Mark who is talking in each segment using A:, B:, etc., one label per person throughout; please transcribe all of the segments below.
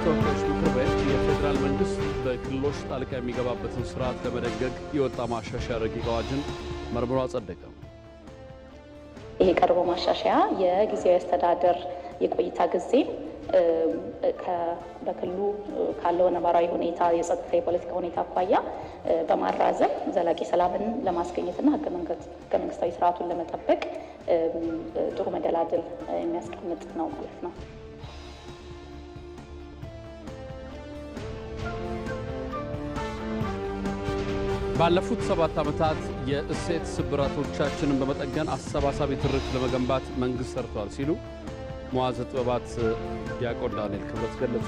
A: ተወካዮች ምክር ቤት የፌዴራል መንግስት በክልሎች ጣልቃ የሚገባበትን ስርዓት ለመደንገግ የወጣ ማሻሻያ ረቂቅ አዋጅን መርምሮ አጸደቀ።
B: ይሄ ቀርቦ ማሻሻያ የጊዜያዊ አስተዳደር የቆይታ ጊዜ በክልሉ ካለው ነባራዊ ሁኔታ የጸጥታ የፖለቲካ ሁኔታ አኳያ በማራዘም ዘላቂ ሰላምን ለማስገኘትና ህገ መንግስታዊ ስርዓቱን ለመጠበቅ ጥሩ መደላድል የሚያስቀምጥ ነው ማለት ነው።
A: ባለፉት 7 ዓመታት የእሴት ስብራቶቻችንን በመጠገን አሰባሳቢ ትርክት ለመገንባት መንግስት ሰርቷል ሲሉ መዋዘ ጥበባት ዲያቆን ዳንኤል ክብረት ገለጹ።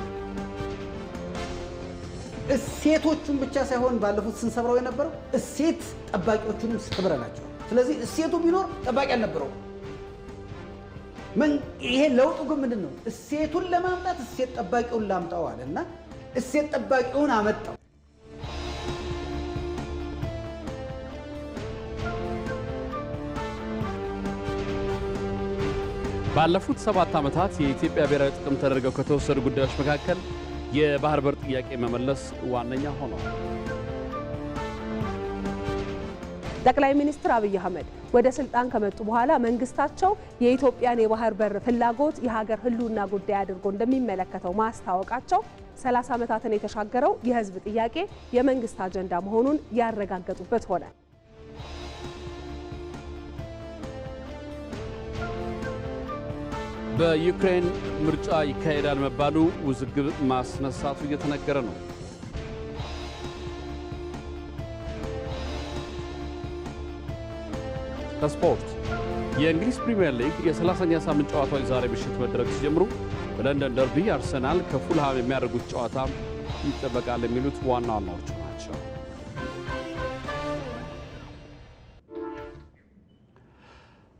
C: እሴቶቹን ብቻ ሳይሆን ባለፉት ስንሰብረው የነበረው እሴት ጠባቂዎቹንም ሰብረናቸው። ስለዚህ እሴቱ ቢኖር ጠባቂ አልነበረው። ይሄ ለውጡ ግን ምንድን ነው? እሴቱን ለማምጣት እሴት ጠባቂውን ላምጣው አለና እሴት ጠባቂውን አመጣው።
A: ባለፉት 7 ዓመታት የኢትዮጵያ ብሔራዊ ጥቅም ተደርገው ከተወሰዱ ጉዳዮች መካከል የባህር በር ጥያቄ መመለስ ዋነኛ ሆኗል።
D: ጠቅላይ ሚኒስትር አብይ አህመድ ወደ ስልጣን ከመጡ በኋላ መንግስታቸው የኢትዮጵያን የባህር በር ፍላጎት የሀገር ህልውና ጉዳይ አድርጎ እንደሚመለከተው ማስታወቃቸው 30 ዓመታትን የተሻገረው የህዝብ ጥያቄ የመንግስት አጀንዳ መሆኑን ያረጋገጡበት ሆነ።
A: በዩክሬን ምርጫ ይካሄዳል መባሉ ውዝግብ ማስነሳቱ እየተነገረ ነው። ከስፖርት የእንግሊዝ ፕሪሚየር ሊግ የ30ኛ ሳምንት ጨዋታዎች ዛሬ ምሽት መደረግ ሲጀምሩ በለንደን ደርቢ አርሰናል ከፉልሃም የሚያደርጉት ጨዋታ ይጠበቃል የሚሉት ዋና ዋናዎቹ ናቸው።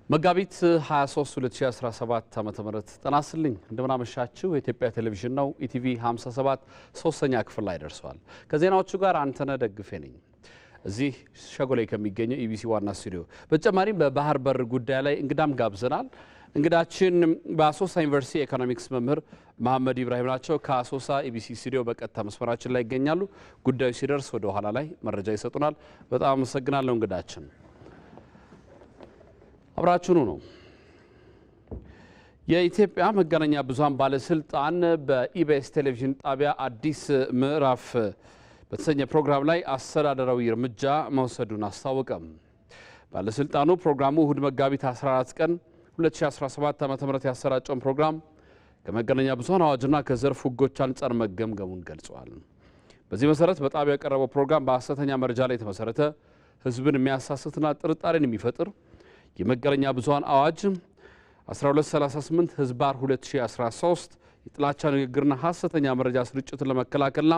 A: መጋቢት 23 2017 ዓ.ም ጤና ይስጥልኝ እንደምን አመሻችሁ። የኢትዮጵያ ቴሌቪዥን ነው። ኢቲቪ 57 ሶስተኛ ክፍል ላይ ደርሷል። ከዜናዎቹ ጋር አንተነህ ደግፌ ነኝ። እዚህ ሸጎሌ ከሚገኘው ኢቢሲ ዋና ስቱዲዮ በተጨማሪም በባህር በር ጉዳይ ላይ እንግዳም ጋብዘናል። እንግዳችን በአሶሳ ዩኒቨርሲቲ ኢኮኖሚክስ መምህር መሐመድ ኢብራሂም ናቸው። ከአሶሳ ኢቢሲ ስቱዲዮ በቀጥታ መስመራችን ላይ ይገኛሉ። ጉዳዩ ሲደርስ ወደ ኋላ ላይ መረጃ ይሰጡናል። በጣም አመሰግናለሁ እንግዳችን። አብራችሁኑ ነው። የኢትዮጵያ መገናኛ ብዙሃን ባለስልጣን በኢቢኤስ ቴሌቪዥን ጣቢያ አዲስ ምዕራፍ በተሰኘ ፕሮግራም ላይ አስተዳደራዊ እርምጃ መውሰዱን አስታወቀ። ባለስልጣኑ ፕሮግራሙ እሁድ መጋቢት 14 ቀን 2017 ዓ.ም ያሰራጨውን ፕሮግራም ከመገናኛ ብዙሃን አዋጅና ከዘርፍ ሕጎች አንጻር መገምገሙን ገልጿል። በዚህ መሰረት በጣቢያው የቀረበው ፕሮግራም በሐሰተኛ መረጃ ላይ የተመሰረተ ህዝብን የሚያሳስትና ጥርጣሬን የሚፈጥር የመገናኛ ብዙሃን አዋጅ 1238 ህዝባር 2013 የጥላቻ ንግግርና ሐሰተኛ መረጃ ስርጭትን ለመከላከልና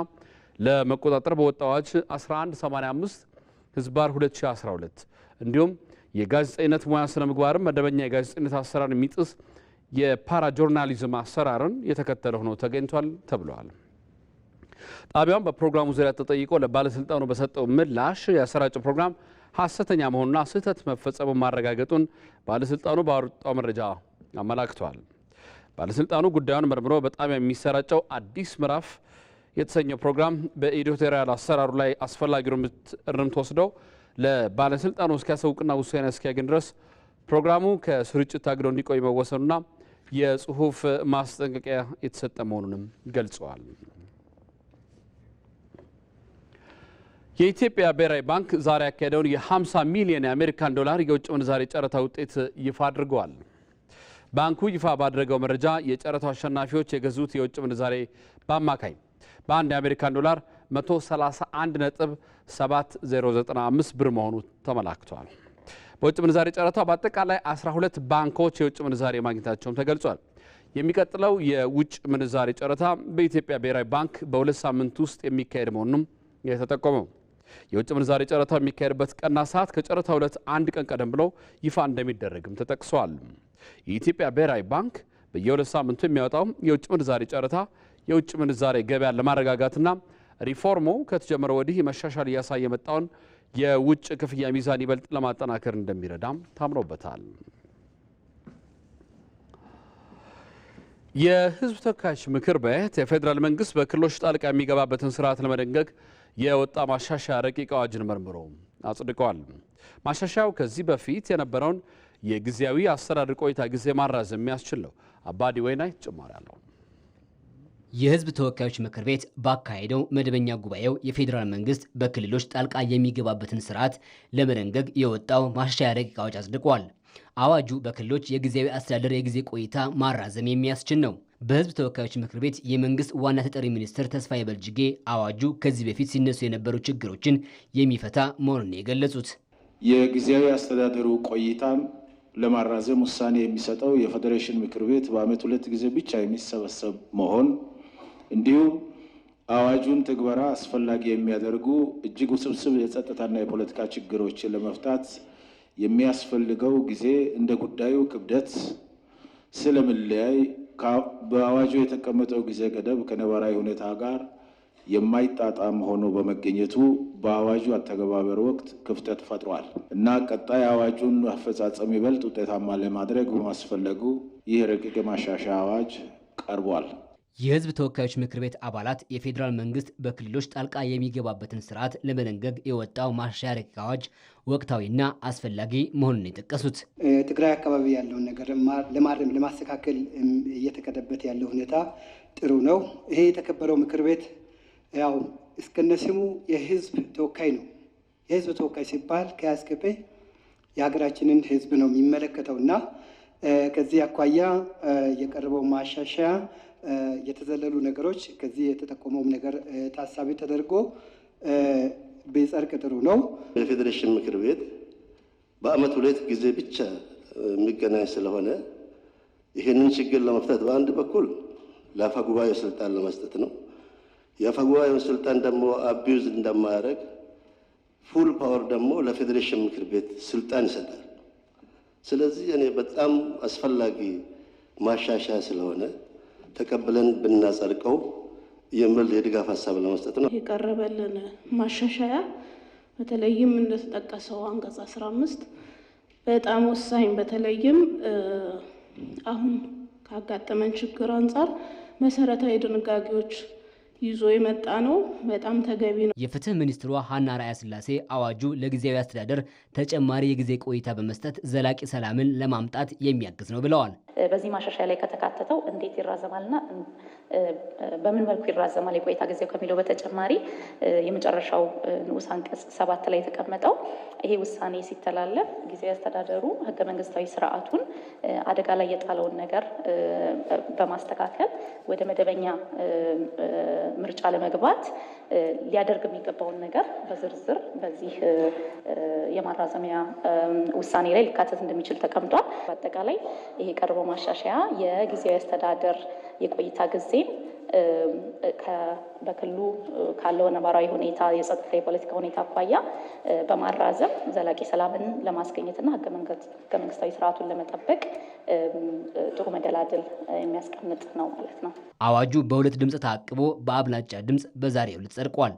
A: ለመቆጣጠር በወጣ አዋጅ 1185 ህዝባር 2012 እንዲሁም የጋዜጠኝነት ሙያ ስነ ምግባርን መደበኛ የጋዜጠኝነት አሰራርን የሚጥስ የፓራ ጆርናሊዝም አሰራርን የተከተለ ሆኖ ተገኝቷል ተብሏል። ጣቢያውም በፕሮግራሙ ዙሪያ ተጠይቆ ለባለስልጣኑ በሰጠው ምላሽ ያሰራጨው ፕሮግራም ሐሰተኛ መሆኑና ስህተት መፈጸሙን ማረጋገጡን ባለስልጣኑ ባወጣው መረጃ አመላክቷል። ባለስልጣኑ ጉዳዩን መርምሮ በጣቢያ የሚሰራጨው አዲስ ምዕራፍ የተሰኘው ፕሮግራም በኤዲቶሪያል አሰራሩ ላይ አስፈላጊውን እርምት ወስደው ለባለስልጣኑ እስኪያሳውቅና ውሳኔ እስኪያገኝ ድረስ ፕሮግራሙ ከስርጭት ታግዶ እንዲቆይ መወሰኑና የጽሁፍ ማስጠንቀቂያ የተሰጠ መሆኑንም ገልጸዋል። የኢትዮጵያ ብሔራዊ ባንክ ዛሬ ያካሄደውን የ50 ሚሊዮን የአሜሪካን ዶላር የውጭ ምንዛሬ ጨረታ ውጤት ይፋ አድርገዋል። ባንኩ ይፋ ባደረገው መረጃ የጨረታው አሸናፊዎች የገዙት የውጭ ምንዛሬ በአማካይ በአንድ የአሜሪካን ዶላር 131.7095 ብር መሆኑ ተመላክቷል። በውጭ ምንዛሬ ጨረታው በአጠቃላይ 12 ባንኮች የውጭ ምንዛሬ ማግኘታቸውም ተገልጿል። የሚቀጥለው የውጭ ምንዛሬ ጨረታ በኢትዮጵያ ብሔራዊ ባንክ በ2 ሳምንት ውስጥ የሚካሄድ መሆኑንም የተጠቆመው የውጭ ምንዛሬ ጨረታው የሚካሄድበት ቀንና ሰዓት ከጨረታው ዕለት አንድ ቀን ቀደም ብሎ ይፋ እንደሚደረግም ተጠቅሷል። የኢትዮጵያ ብሔራዊ ባንክ በየ2 ሳምንቱ የሚያወጣው የውጭ ምንዛሬ ጨረታ የውጭ ምንዛሬ ገበያን ለማረጋጋትና ሪፎርሙ ከተጀመረ ወዲህ መሻሻል እያሳየ የመጣውን የውጭ ክፍያ ሚዛን ይበልጥ ለማጠናከር እንደሚረዳም ታምኖበታል። የህዝብ ተወካዮች ምክር ቤት የፌዴራል መንግስት በክልሎች ጣልቃ የሚገባበትን ስርዓት ለመደንገግ የወጣ ማሻሻያ ረቂቅ አዋጅን መርምሮ አጽድቀዋል። ማሻሻያው ከዚህ በፊት የነበረውን የጊዜያዊ አስተዳደር ቆይታ ጊዜ ማራዘም የሚያስችል ነው። አባዲ ወይናይ ተጨማሪ አለው።
E: የህዝብ ተወካዮች ምክር ቤት ባካሄደው መደበኛ ጉባኤው የፌዴራል መንግስት በክልሎች ጣልቃ የሚገባበትን ስርዓት ለመደንገግ የወጣው ማሻሻያ ረቂቅ አዋጅ አጽድቋል። አዋጁ በክልሎች የጊዜያዊ አስተዳደር የጊዜ ቆይታ ማራዘም የሚያስችል ነው። በህዝብ ተወካዮች ምክር ቤት የመንግስት ዋና ተጠሪ ሚኒስትር ተስፋዬ በልጅጌ አዋጁ ከዚህ በፊት ሲነሱ የነበሩ ችግሮችን የሚፈታ መሆኑን የገለጹት
F: የጊዜያዊ አስተዳደሩ ቆይታን ለማራዘም ውሳኔ የሚሰጠው የፌዴሬሽን ምክር ቤት በዓመት 2 ጊዜ ብቻ የሚሰበሰብ መሆን እንዲሁም አዋጁን ትግበራ አስፈላጊ የሚያደርጉ እጅግ ውስብስብ የጸጥታና የፖለቲካ ችግሮችን ለመፍታት የሚያስፈልገው ጊዜ እንደ ጉዳዩ ክብደት ስለሚለያይ በአዋጁ የተቀመጠው ጊዜ ገደብ ከነባራዊ ሁኔታ ጋር የማይጣጣም ሆኖ በመገኘቱ በአዋጁ አተገባበር ወቅት ክፍተት ፈጥሯል እና ቀጣይ አዋጁን አፈጻጸም ይበልጥ ውጤታማ ለማድረግ በማስፈለጉ ይህ ረቂቅ ማሻሻያ አዋጅ ቀርቧል።
E: የህዝብ ተወካዮች ምክር ቤት አባላት የፌዴራል መንግስት በክልሎች ጣልቃ የሚገባበትን ስርዓት ለመደንገግ የወጣው ማሻሻያ ረቂቅ አዋጅ ወቅታዊና አስፈላጊ መሆኑን የጠቀሱት
G: ትግራይ አካባቢ ያለውን ነገር ለማረም ለማስተካከል እየተከደበት ያለው ሁኔታ ጥሩ ነው። ይሄ የተከበረው ምክር ቤት ያው እስከነስሙ የህዝብ ተወካይ ነው። የህዝብ ተወካይ ሲባል ከያስከፈ የሀገራችንን ህዝብ ነው የሚመለከተውና ከዚህ አኳያ የቀረበው ማሻሻያ የተዘለሉ ነገሮች ከዚህ የተጠቆመው ነገር ታሳቢ ተደርጎ ቢጸድቅ ጥሩ ነው።
H: የፌዴሬሽን ምክር ቤት በዓመት 2 ጊዜ ብቻ የሚገናኝ ስለሆነ ይህንን ችግር ለመፍታት በአንድ በኩል ለአፈ ጉባኤው ስልጣን ለመስጠት ነው። የአፈ ጉባኤውን ስልጣን ደግሞ አቢዩዝ እንደማያደርግ ፉል ፓወር ደግሞ ለፌዴሬሽን ምክር ቤት ስልጣን ይሰጣል። ስለዚህ እኔ በጣም አስፈላጊ ማሻሻያ ስለሆነ ተቀብለን ብናጸድቀው የሚል የድጋፍ ሀሳብ ለመስጠት ነው
I: የቀረበልን ማሻሻያ። በተለይም እንደተጠቀሰው አንቀጽ 15 በጣም ወሳኝ፣ በተለይም አሁን ካጋጠመን ችግር አንጻር መሰረታዊ ድንጋጌዎች ይዞ የመጣ ነው። በጣም ተገቢ ነው።
E: የፍትህ ሚኒስትሯ ሀና ራያ ስላሴ አዋጁ ለጊዜያዊ አስተዳደር ተጨማሪ የጊዜ ቆይታ በመስጠት ዘላቂ ሰላምን ለማምጣት የሚያግዝ ነው ብለዋል።
B: በዚህ ማሻሻያ ላይ ከተካተተው እንዴት ይራዘማልና በምን መልኩ ይራዘማል የቆይታ ጊዜው ከሚለው በተጨማሪ የመጨረሻው ንዑስ አንቀጽ 7 ላይ የተቀመጠው ይሄ ውሳኔ ሲተላለፍ ጊዜያዊ አስተዳደሩ ህገ መንግስታዊ ስርዓቱን አደጋ ላይ የጣለውን ነገር በማስተካከል ወደ መደበኛ ምርጫ ለመግባት ሊያደርግ የሚገባውን ነገር በዝርዝር በዚህ የማራዘሚያ ውሳኔ ላይ ሊካተት እንደሚችል ተቀምጧል። በአጠቃላይ ይሄ ቀርቦ ማሻሻያ የጊዜያዊ አስተዳደር የቆይታ ጊዜን በክልሉ ካለው ነባራዊ ሁኔታ የጸጥታ የፖለቲካ ሁኔታ አኳያ በማራዘም ዘላቂ ሰላምን ለማስገኘትና ህገ መንግስታዊ ስርዓቱን ለመጠበቅ ጥሩ መደላድል የሚያስቀምጥ ነው ማለት ነው።
E: አዋጁ በ2 ድምፅ ታቅቦ በአብላጫ ድምፅ በዛሬው ዕለት ጸድቋል።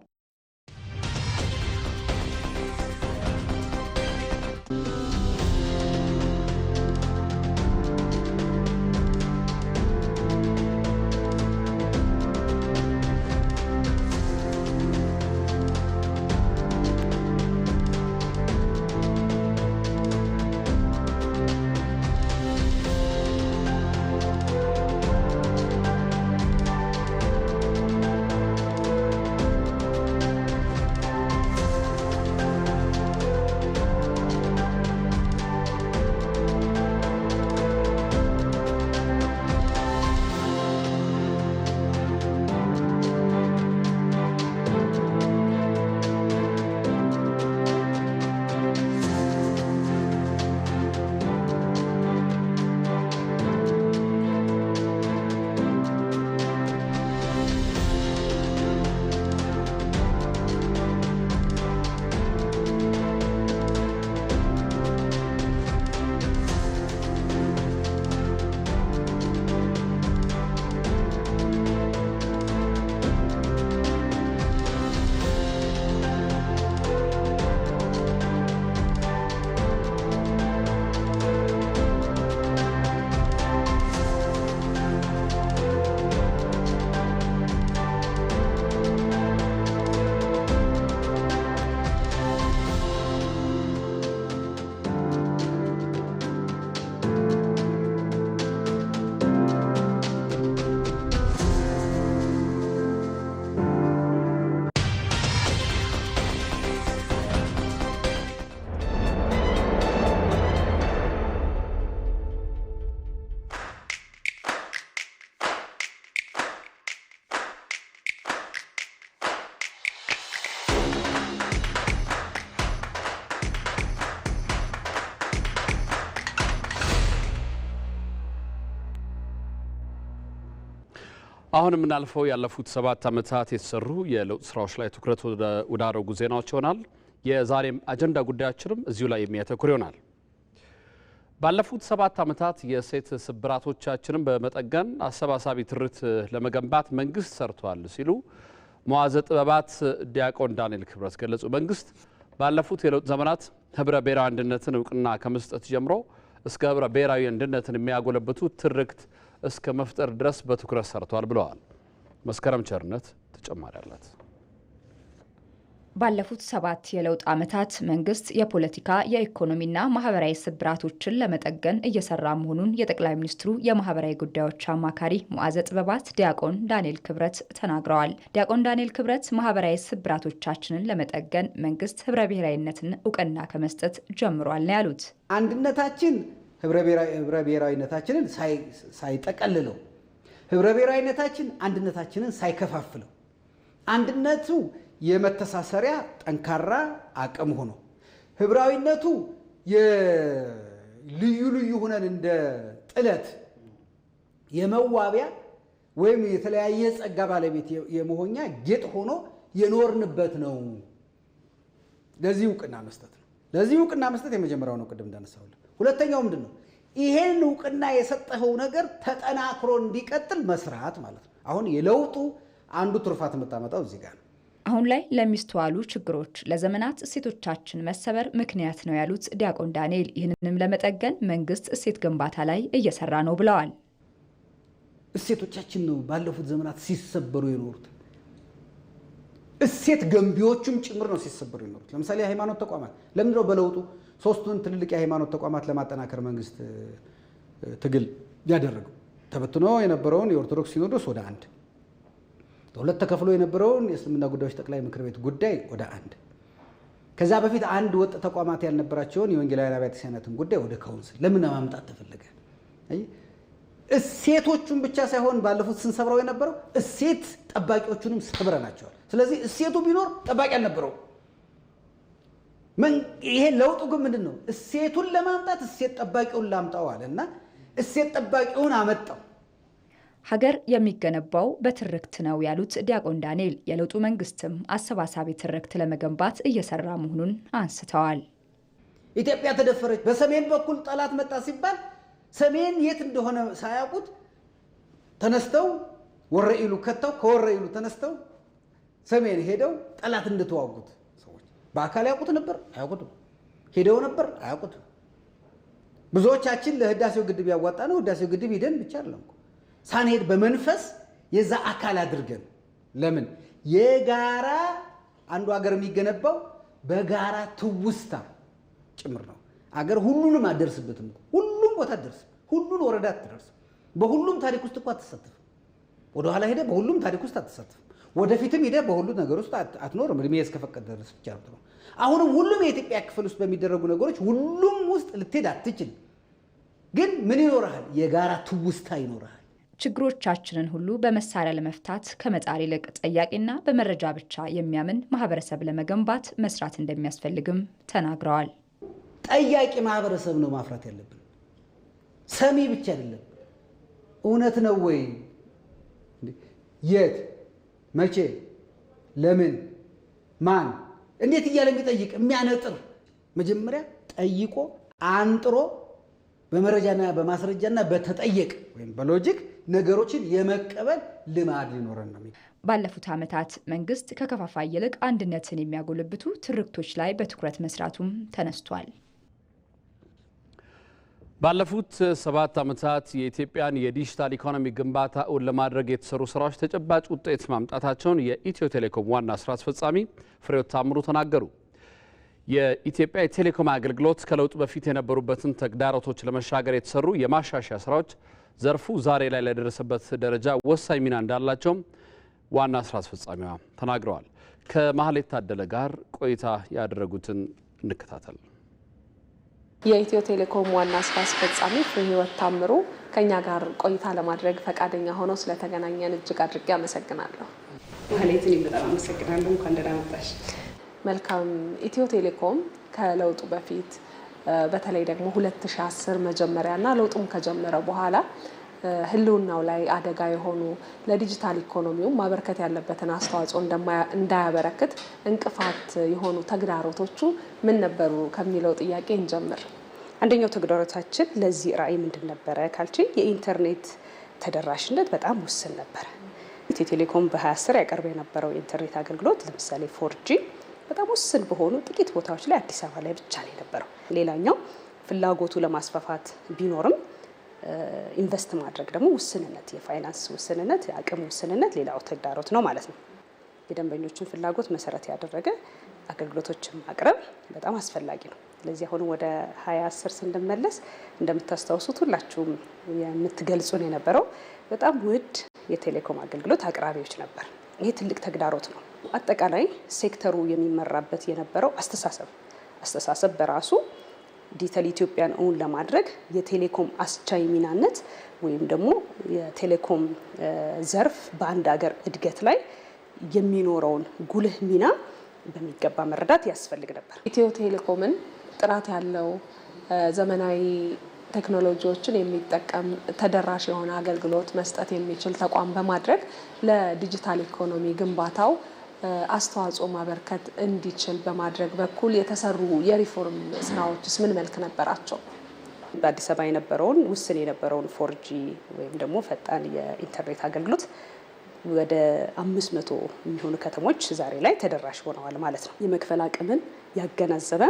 A: አሁን የምናልፈው ያለፉት 7 ዓመታት የተሰሩ የለውጥ ስራዎች ላይ ትኩረት ወዳደረጉ ዜናዎች ይሆናል። የዛሬም አጀንዳ ጉዳያችንም እዚሁ ላይ የሚያተኩር ይሆናል። ባለፉት 7 ዓመታት የሴት ስብራቶቻችንን በመጠገን አሰባሳቢ ትርክት ለመገንባት መንግስት ሰርቷል ሲሉ መዋዘ ጥበባት ዲያቆን ዳንኤል ክብረት ገለጹ። መንግስት ባለፉት የለውጥ ዘመናት ህብረ ብሔራዊ አንድነትን እውቅና ከመስጠት ጀምሮ እስከ ህብረ ብሔራዊ አንድነትን የሚያጎለብቱ ትርክት እስከ መፍጠር ድረስ በትኩረት ሰርቷል ብለዋል። መስከረም ቸርነት ተጨማሪ አላት።
J: ባለፉት 7 የለውጥ ዓመታት መንግስት የፖለቲካ የኢኮኖሚና ማህበራዊ ስብራቶችን ለመጠገን እየሰራ መሆኑን የጠቅላይ ሚኒስትሩ የማህበራዊ ጉዳዮች አማካሪ መዋዘ ጥበባት ዲያቆን ዳንኤል ክብረት ተናግረዋል። ዲያቆን ዳንኤል ክብረት ማህበራዊ ስብራቶቻችንን ለመጠገን መንግስት ህብረ ብሔራዊነትን እውቅና ከመስጠት ጀምሯል ነው ያሉት።
C: አንድነታችን ህብረ ብሔራዊነታችንን ሳይጠቀልለው፣ ህብረ ብሔራዊነታችን አንድነታችንን ሳይከፋፍለው፣ አንድነቱ የመተሳሰሪያ ጠንካራ አቅም ሆኖ ህብራዊነቱ የልዩ ልዩ ሆነን እንደ ጥለት የመዋቢያ ወይም የተለያየ ጸጋ ባለቤት የመሆኛ ጌጥ ሆኖ የኖርንበት ነው። ለዚህ እውቅና መስጠት ነው። ለዚህ እውቅና መስጠት የመጀመሪያው ነው፣ ቅድም እንዳነሳሁልህ። ሁለተኛው ምንድን ነው? ይሄን እውቅና የሰጠኸው ነገር ተጠናክሮ እንዲቀጥል መስራት ማለት ነው። አሁን የለውጡ አንዱ ትሩፋት የምታመጣው እዚህ ጋር ነው።
J: አሁን ላይ ለሚስተዋሉ ችግሮች ለዘመናት እሴቶቻችን መሰበር ምክንያት ነው ያሉት ዲያቆን ዳንኤል ይህንንም ለመጠገን መንግስት እሴት ግንባታ ላይ እየሰራ ነው ብለዋል።
C: እሴቶቻችን ነው ባለፉት ዘመናት ሲሰበሩ የኖሩት። እሴት ገንቢዎቹም ጭምር ነው ሲሰበሩ የኖሩት። ለምሳሌ የሃይማኖት ተቋማት ለምንድን ነው በለውጡ 3ቱን ትልልቅ የሃይማኖት ተቋማት ለማጠናከር መንግስት ትግል ያደረገው? ተበትኖ የነበረውን የኦርቶዶክስ ሲኖዶስ ወደ አንድ፣ ለሁለት ተከፍሎ የነበረውን የእስልምና ጉዳዮች ጠቅላይ ምክር ቤት ጉዳይ ወደ አንድ፣ ከዛ በፊት አንድ ወጥ ተቋማት ያልነበራቸውን የወንጌላውያን አብያተ ክርስቲያናትን ጉዳይ ወደ ካውንስል ለምን ማምጣት ተፈለገ? እሴቶቹን ብቻ ሳይሆን ባለፉት ስንሰብረው የነበረው እሴት ጠባቂዎቹንም ሰብረናቸዋል። ስለዚህ እሴቱ ቢኖር ጠባቂ አልነበረው። ይሄ ለውጡ ግን ምንድን ነው? እሴቱን ለማምጣት እሴት ጠባቂውን ላምጣው አለ እና እሴት ጠባቂውን አመጣው።
J: ሀገር የሚገነባው በትርክት ነው ያሉት ዲያቆን ዳንኤል የለውጡ መንግስትም አሰባሳቢ ትርክት ለመገንባት እየሰራ መሆኑን አንስተዋል።
C: ኢትዮጵያ ተደፈረች፣ በሰሜን በኩል ጠላት መጣ ሲባል ሰሜን የት እንደሆነ ሳያውቁት ተነስተው ወረኢሉ ከተው ከወረኢሉ ተነስተው ሰሜን ሄደው ጠላት እንደተዋጉት ሰዎች በአካል ያውቁት ነበር? አያውቁትም። ሄደው ነበር? አያውቁትም። ብዙዎቻችን ለህዳሴው ግድብ ያዋጣ ነው ህዳሴው ግድብ ሂደን ብቻ አይደለም ሳንሄድ በመንፈስ የዛ አካል አድርገን። ለምን የጋራ አንዱ ሀገር የሚገነባው በጋራ ትውስታ ጭምር ነው። አገር ሁሉንም አደርስበትም፣ ሁሉም ቦታ አደርስም፣ ሁሉን ወረዳ አትደርስም፣ በሁሉም ታሪክ ውስጥ እኮ አትሳተፍም። ወደኋላ ሄደ በሁሉም ታሪክ ውስጥ አትሳተፍም፣ ወደፊትም ሄደ በሁሉ ነገር ውስጥ አትኖርም። እድሜ እስከፈቀደ ድረስ ብቻ ነው። አሁንም ሁሉም የኢትዮጵያ ክፍል ውስጥ በሚደረጉ ነገሮች ሁሉም ውስጥ ልትሄድ አትችልም። ግን ምን ይኖርሃል? የጋራ ትውስታ ይኖርሃል።
J: ችግሮቻችንን ሁሉ በመሳሪያ ለመፍታት ከመጣር ይልቅ ጠያቂና በመረጃ ብቻ የሚያምን ማህበረሰብ ለመገንባት መስራት እንደሚያስፈልግም ተናግረዋል።
C: ጠያቂ ማህበረሰብ ነው ማፍራት ያለብን፣ ሰሚ ብቻ አይደለም። እውነት ነው ወይ? የት፣ መቼ፣ ለምን፣ ማን፣ እንዴት እያለ የሚጠይቅ የሚያነጥር፣ መጀመሪያ ጠይቆ አንጥሮ በመረጃና በማስረጃና በተጠየቅ ወይም በሎጂክ ነገሮችን የመቀበል ልማድ ሊኖረን ነው።
J: ባለፉት ዓመታት መንግስት ከከፋፋይ ይልቅ አንድነትን የሚያጎለብቱ ትርክቶች ላይ በትኩረት መስራቱም ተነስቷል።
A: ባለፉት 7 ዓመታት የኢትዮጵያን የዲጂታል ኢኮኖሚ ግንባታ እውን ለማድረግ የተሰሩ ስራዎች ተጨባጭ ውጤት ማምጣታቸውን የኢትዮ ቴሌኮም ዋና ስራ አስፈጻሚ ፍሬሕይወት ታምሩ ተናገሩ። የኢትዮጵያ የቴሌኮም አገልግሎት ከለውጡ በፊት የነበሩበትን ተግዳሮቶች ለመሻገር የተሰሩ የማሻሻያ ስራዎች ዘርፉ ዛሬ ላይ ለደረሰበት ደረጃ ወሳኝ ሚና እንዳላቸውም ዋና ስራ አስፈጻሚዋ ተናግረዋል። ከማህሌት ታደለ ጋር ቆይታ ያደረጉትን እንከታተል።
K: የኢትዮ ቴሌኮም ዋና ስራ አስፈጻሚ ፍሬሕይወት ታምሩ ከኛ ጋር ቆይታ ለማድረግ ፈቃደኛ ሆነው ስለተገናኘን እጅግ አድርጌ አመሰግናለሁ።
L: ማህሌትን በጣም አመሰግናለሁ። እንኳን ደህና መጣሽ።
K: መልካም። ኢትዮ ቴሌኮም ከለውጡ በፊት በተለይ ደግሞ 2010 መጀመሪያና ለውጡም ከጀመረ በኋላ ህልውናው ላይ አደጋ የሆኑ ለዲጂታል ኢኮኖሚው ማበርከት ያለበትን አስተዋጽኦ እንዳያበረክት እንቅፋት የሆኑ ተግዳሮቶቹ ምን ነበሩ ከሚለው ጥያቄ እንጀምር።
L: አንደኛው ተግዳሮታችን ለዚህ ራዕይ ምንድን ነበረ ካልችል የኢንተርኔት ተደራሽነት በጣም ውስን ነበረ። ኢትዮ ቴሌኮም በ2010 ያቀርብ የነበረው የኢንተርኔት አገልግሎት ለምሳሌ 4G በጣም ውስን በሆኑ ጥቂት ቦታዎች ላይ አዲስ አበባ ላይ ብቻ ነው የነበረው። ሌላኛው ፍላጎቱ ለማስፋፋት ቢኖርም ኢንቨስት ማድረግ ደግሞ ውስንነት፣ የፋይናንስ ውስንነት፣ የአቅም ውስንነት ሌላው ተግዳሮት ነው ማለት ነው። የደንበኞችን ፍላጎት መሰረት ያደረገ አገልግሎቶችን ማቅረብ በጣም አስፈላጊ ነው። ስለዚህ አሁን ወደ 2010 ስንመለስ እንደምታስታውሱት ሁላችሁም የምትገልጹን የነበረው በጣም ውድ የቴሌኮም አገልግሎት አቅራቢዎች ነበር። ይሄ ትልቅ ተግዳሮት ነው። አጠቃላይ ሴክተሩ የሚመራበት የነበረው አስተሳሰብ በራሱ ዲጂታል ኢትዮጵያን እውን ለማድረግ የቴሌኮም አስቻይ ሚናነት ወይም ደግሞ የቴሌኮም ዘርፍ በአንድ ሀገር እድገት ላይ የሚኖረውን ጉልህ ሚና በሚገባ መረዳት ያስፈልግ ነበር።
K: ኢትዮ ቴሌኮምን ጥራት ያለው ዘመናዊ ቴክኖሎጂዎችን የሚጠቀም ተደራሽ የሆነ አገልግሎት መስጠት የሚችል ተቋም በማድረግ ለዲጂታል ኢኮኖሚ ግንባታው አስተዋጽኦ ማበርከት እንዲችል በማድረግ በኩል የተሰሩ የሪፎርም ስራዎችስ ምን መልክ ነበራቸው?
L: በአዲስ አበባ የነበረውን ውስን የነበረውን 4G ወይም ደግሞ ፈጣን የኢንተርኔት አገልግሎት ወደ 500 የሚሆኑ ከተሞች ዛሬ ላይ ተደራሽ ሆነዋል ማለት ነው። የመክፈል አቅምን ያገናዘበ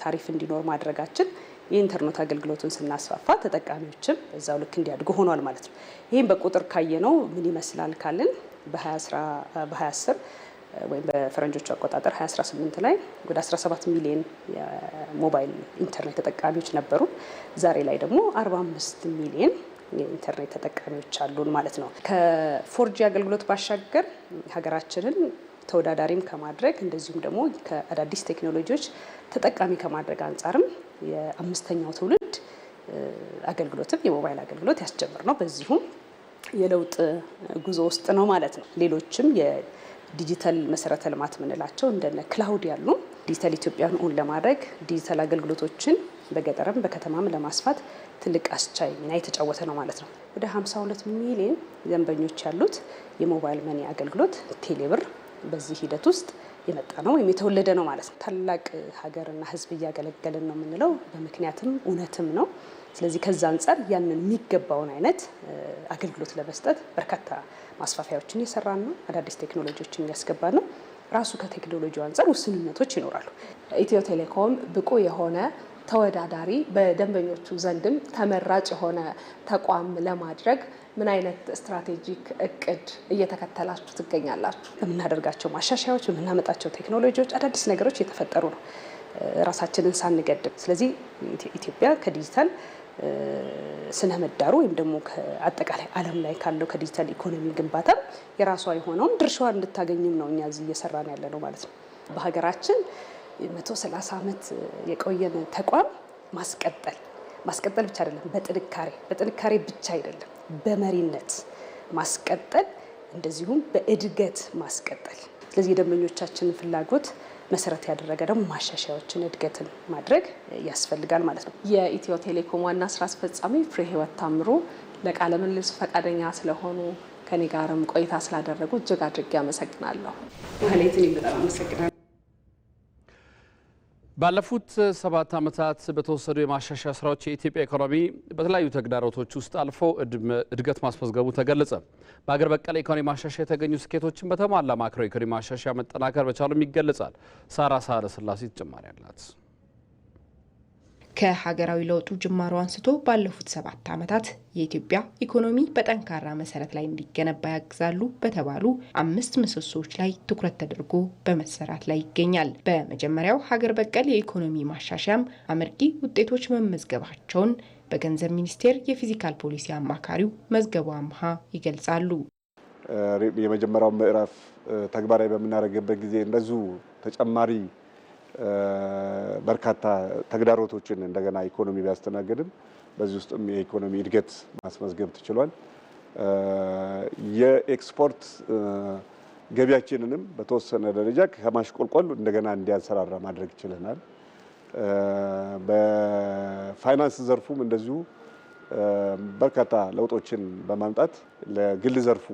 L: ታሪፍ እንዲኖር ማድረጋችን የኢንተርኔት አገልግሎቱን ስናስፋፋ ተጠቃሚዎችም በዛው ልክ እንዲያድጉ ሆኗል ማለት ነው። ይህም በቁጥር ካየነው ምን ይመስላል ካልን በ2010 ወይም በፈረንጆቹ አቆጣጠር 2018 ላይ ወደ 17 ሚሊዮን የሞባይል ኢንተርኔት ተጠቃሚዎች ነበሩ። ዛሬ ላይ ደግሞ 45 ሚሊዮን የኢንተርኔት ተጠቃሚዎች አሉን ማለት ነው። ከ4G አገልግሎት ባሻገር ሀገራችንን ተወዳዳሪም ከማድረግ እንደዚሁም ደግሞ ከአዳዲስ ቴክኖሎጂዎች ተጠቃሚ ከማድረግ አንጻርም የአምስተኛው ትውልድ አገልግሎትም የሞባይል አገልግሎት ያስጀምር ነው። በዚሁም የለውጥ ጉዞ ውስጥ ነው ማለት ነው። ሌሎችም የዲጂታል መሰረተ ልማት ምንላቸው እንደነ ክላውድ ያሉ ዲጂታል ኢትዮጵያን እውን ለማድረግ ዲጂታል አገልግሎቶችን በገጠርም በከተማም ለማስፋት ትልቅ አስቻይ ሚና የተጫወተ ነው ማለት ነው። ወደ 52 ሚሊዮን ደንበኞች ያሉት የሞባይል መኒ አገልግሎት ቴሌብር በዚህ ሂደት ውስጥ የመጣ ነው ወይም የተወለደ ነው ማለት ነው። ታላቅ ሀገርና ሕዝብ እያገለገልን ነው የምንለው በምክንያትም እውነትም ነው። ስለዚህ ከዛ አንጻር ያንን የሚገባውን አይነት አገልግሎት ለመስጠት በርካታ ማስፋፊያዎችን እየሰራን ነው። አዳዲስ ቴክኖሎጂዎችን እያስገባን ነው። ራሱ ከቴክኖሎጂው አንጻር ውስንነቶች ይኖራሉ።
K: ኢትዮ ቴሌኮም ብቁ የሆነ ተወዳዳሪ በደንበኞቹ ዘንድም ተመራጭ የሆነ ተቋም ለማድረግ ምን አይነት ስትራቴጂክ እቅድ እየተከተላችሁ ትገኛላችሁ?
L: በምናደርጋቸው ማሻሻያዎች፣ በምናመጣቸው ቴክኖሎጂዎች አዳዲስ ነገሮች እየተፈጠሩ ነው ራሳችንን ሳንገድብ። ስለዚህ ኢትዮጵያ ከዲጂታል ስነ ምህዳሩ ወይም ደግሞ አጠቃላይ ዓለም ላይ ካለው ከዲጂታል ኢኮኖሚ ግንባታ የራሷ የሆነውን ድርሻዋን እንድታገኝም ነው እኛ እዚህ እየሰራን ያለ ነው ማለት ነው። በሀገራችን 130 ዓመት የቆየን ተቋም ማስቀጠል ብቻ አይደለም፣ በጥንካሬ ብቻ አይደለም፣ በመሪነት ማስቀጠል እንደዚሁም በእድገት ማስቀጠል። ስለዚህ የደንበኞቻችንን ፍላጎት መሰረት ያደረገ ደግሞ ማሻሻያዎችን እድገትን ማድረግ ያስፈልጋል ማለት ነው።
K: የኢትዮ ቴሌኮም ዋና ስራ አስፈጻሚ ፍሬህይወት ታምሩ ለቃለ ምልልስ ፈቃደኛ ስለሆኑ ከኔ ጋርም ቆይታ ስላደረጉ እጅግ አድርጌ አመሰግናለሁ።
L: ማህሌትን በጣም አመሰግናለሁ።
A: ባለፉት 7 ዓመታት በተወሰዱ የማሻሻያ ስራዎች የኢትዮጵያ ኢኮኖሚ በተለያዩ ተግዳሮቶች ውስጥ አልፎ እድገት ማስመዝገቡ ተገለጸ። በሀገር በቀል ኢኮኖሚ ማሻሻያ የተገኙ ስኬቶችን በተሟላ ማክሮ ኢኮኖሚ ማሻሻያ መጠናከር በቻሉም ይገለጻል። ሳራ ስላሴ ተጨማሪ አላት።
M: ከሀገራዊ ለውጡ ጅማሮ አንስቶ ባለፉት 7 ዓመታት የኢትዮጵያ ኢኮኖሚ በጠንካራ መሰረት ላይ እንዲገነባ ያግዛሉ በተባሉ 5 ምሰሶዎች ላይ ትኩረት ተደርጎ በመሰራት ላይ ይገኛል። በመጀመሪያው ሀገር በቀል የኢኮኖሚ ማሻሻያም አመርቂ ውጤቶች መመዝገባቸውን በገንዘብ ሚኒስቴር የፊዚካል ፖሊሲ አማካሪው መዝገቡ አምሃ ይገልጻሉ።
N: የመጀመሪያው ምዕራፍ ተግባራዊ በምናደርግበት ጊዜ እንደዚሁ ተጨማሪ በርካታ ተግዳሮቶችን እንደገና ኢኮኖሚ ቢያስተናግድም በዚህ ውስጥም የኢኮኖሚ እድገት ማስመዝገብ ተችሏል። የኤክስፖርት ገቢያችንንም በተወሰነ ደረጃ ከማሽቆልቆል እንደገና እንዲያንሰራራ ማድረግ ችለናል። በፋይናንስ ዘርፉም እንደዚሁ በርካታ ለውጦችን በማምጣት ለግል ዘርፉ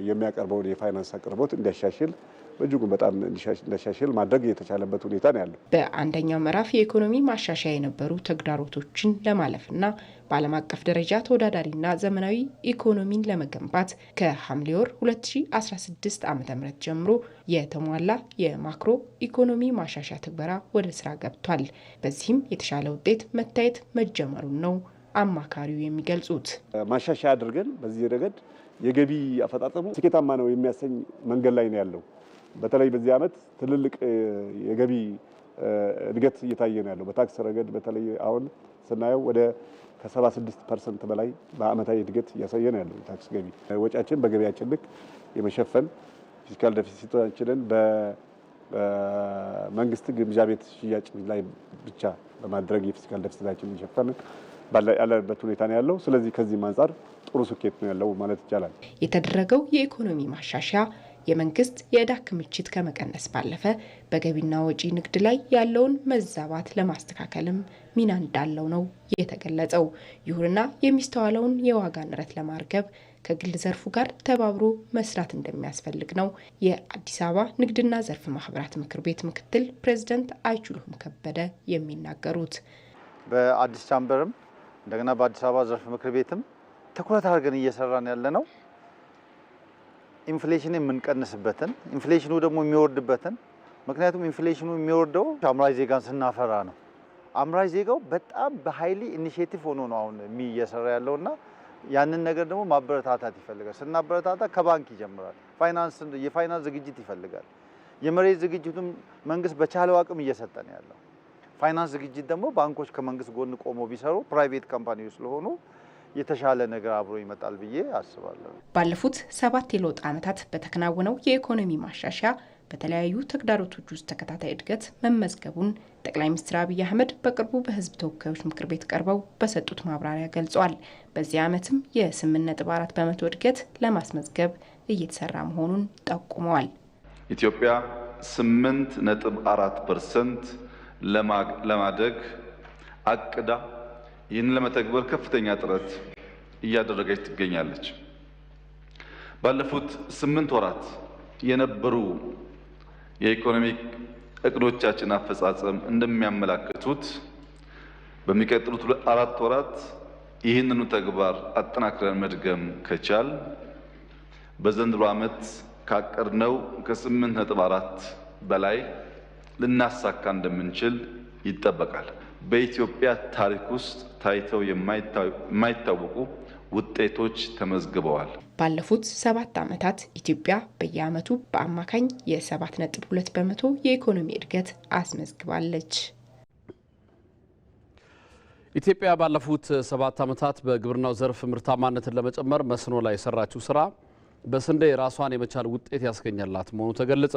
N: የሚያቀርበውን የፋይናንስ አቅርቦት እንዲያሻሽል በእጅጉ በጣም እንዲሻሽል ማድረግ የተቻለበት ሁኔታ ነው ያለው።
M: በአንደኛው ምዕራፍ የኢኮኖሚ ማሻሻያ የነበሩ ተግዳሮቶችን ለማለፍና በዓለም አቀፍ ደረጃ ተወዳዳሪና ዘመናዊ ኢኮኖሚን ለመገንባት ከሐምሌ ወር 2016 ዓ.ም ጀምሮ የተሟላ የማክሮ ኢኮኖሚ ማሻሻያ ትግበራ ወደ ስራ ገብቷል። በዚህም የተሻለ ውጤት መታየት መጀመሩን ነው አማካሪው የሚገልጹት።
N: ማሻሻያ አድርገን በዚህ ረገድ የገቢ አፈጣጠሙ ስኬታማ ነው የሚያሰኝ መንገድ ላይ ነው ያለው። በተለይ በዚህ ዓመት ትልልቅ የገቢ እድገት እየታየ ነው ያለው። በታክስ ረገድ በተለይ አሁን ስናየው ወደ ከ76% በላይ በአመታዊ እድገት እያሳየ ነው ያለው የታክስ ገቢ። ወጪያችን በገቢያችን ልክ የመሸፈን ፊስካል ዴፊሲታችንን በመንግስት ግምጃ ቤት ሽያጭ ላይ ብቻ በማድረግ የፊስካል ዴፊሲታችንን እየሸፈን ያለበት ሁኔታ ነው ያለው። ስለዚህ ከዚህ አንጻር ጥሩ ስኬት ነው ያለው ማለት ይቻላል።
M: የተደረገው የኢኮኖሚ ማሻሻያ የመንግስት የዕዳ ክምችት ከመቀነስ ባለፈ በገቢና ወጪ ንግድ ላይ ያለውን መዛባት ለማስተካከልም ሚና እንዳለው ነው የተገለጸው። ይሁንና የሚስተዋለውን የዋጋ ንረት ለማርገብ ከግል ዘርፉ ጋር ተባብሮ መስራት እንደሚያስፈልግ ነው የአዲስ አበባ ንግድና ዘርፍ ማህበራት ምክር ቤት ምክትል ፕሬዝዳንት አይችሉም ከበደ የሚናገሩት።
O: በአዲስ ቻምበርም እንደገና በአዲስ አበባ ዘርፍ ምክር ቤትም ትኩረት አድርገን እየሰራን ያለ ነው ኢንፍሌሽን የምንቀንስበትን ኢንፍሌሽኑ ደግሞ የሚወርድበትን። ምክንያቱም ኢንፍሌሽኑ የሚወርደው አምራች ዜጋን ስናፈራ ነው። አምራች ዜጋው በጣም በሃይሊ ኢኒሼቲቭ ሆኖ ነው አሁን እየሰራ ያለውና ያንን ነገር ደግሞ ማበረታታት ይፈልጋል። ስናበረታታ ከባንክ ይጀምራል። የፋይናንስ ዝግጅት ይፈልጋል። የመሬት ዝግጅቱም መንግስት በቻለው አቅም እየሰጠን ያለው። ፋይናንስ ዝግጅት ደግሞ ባንኮች ከመንግስት ጎን ቆመው ቢሰሩ ፕራይቬት ካምፓኒዎች ስለሆኑ የተሻለ ነገር አብሮ ይመጣል ብዬ አስባለሁ።
M: ባለፉት 7 የለውጥ ዓመታት በተከናወነው የኢኮኖሚ ማሻሻያ በተለያዩ ተግዳሮቶች ውስጥ ተከታታይ እድገት መመዝገቡን ጠቅላይ ሚኒስትር አብይ አህመድ በቅርቡ በህዝብ ተወካዮች ምክር ቤት ቀርበው በሰጡት ማብራሪያ ገልጸዋል። በዚህ ዓመትም የ8.4 በመቶ እድገት ለማስመዝገብ እየተሰራ መሆኑን ጠቁመዋል።
P: ኢትዮጵያ 8.4% ለማደግ አቅዳ ይህን ለመተግበር ከፍተኛ ጥረት እያደረገች ትገኛለች። ባለፉት 8 ወራት የነበሩ የኢኮኖሚክ እቅዶቻችን አፈጻጸም እንደሚያመላክቱት በሚቀጥሉት 4 ወራት ይህንኑ ተግባር አጠናክረን መድገም ከቻል በዘንድሮ ዓመት ካቀድነው ከ8.4 በላይ ልናሳካ እንደምንችል ይጠበቃል። በኢትዮጵያ ታሪክ ውስጥ ታይተው የማይታወቁ ውጤቶች ተመዝግበዋል።
M: ባለፉት 7 ዓመታት ኢትዮጵያ በየዓመቱ በአማካኝ የ7.2 በመቶ የኢኮኖሚ እድገት አስመዝግባለች።
A: ኢትዮጵያ ባለፉት 7 ዓመታት በግብርናው ዘርፍ ምርታማነትን ለመጨመር መስኖ ላይ የሰራችው ስራ በስንዴ ራሷን የመቻል ውጤት ያስገኘላት መሆኑ ተገለጸ።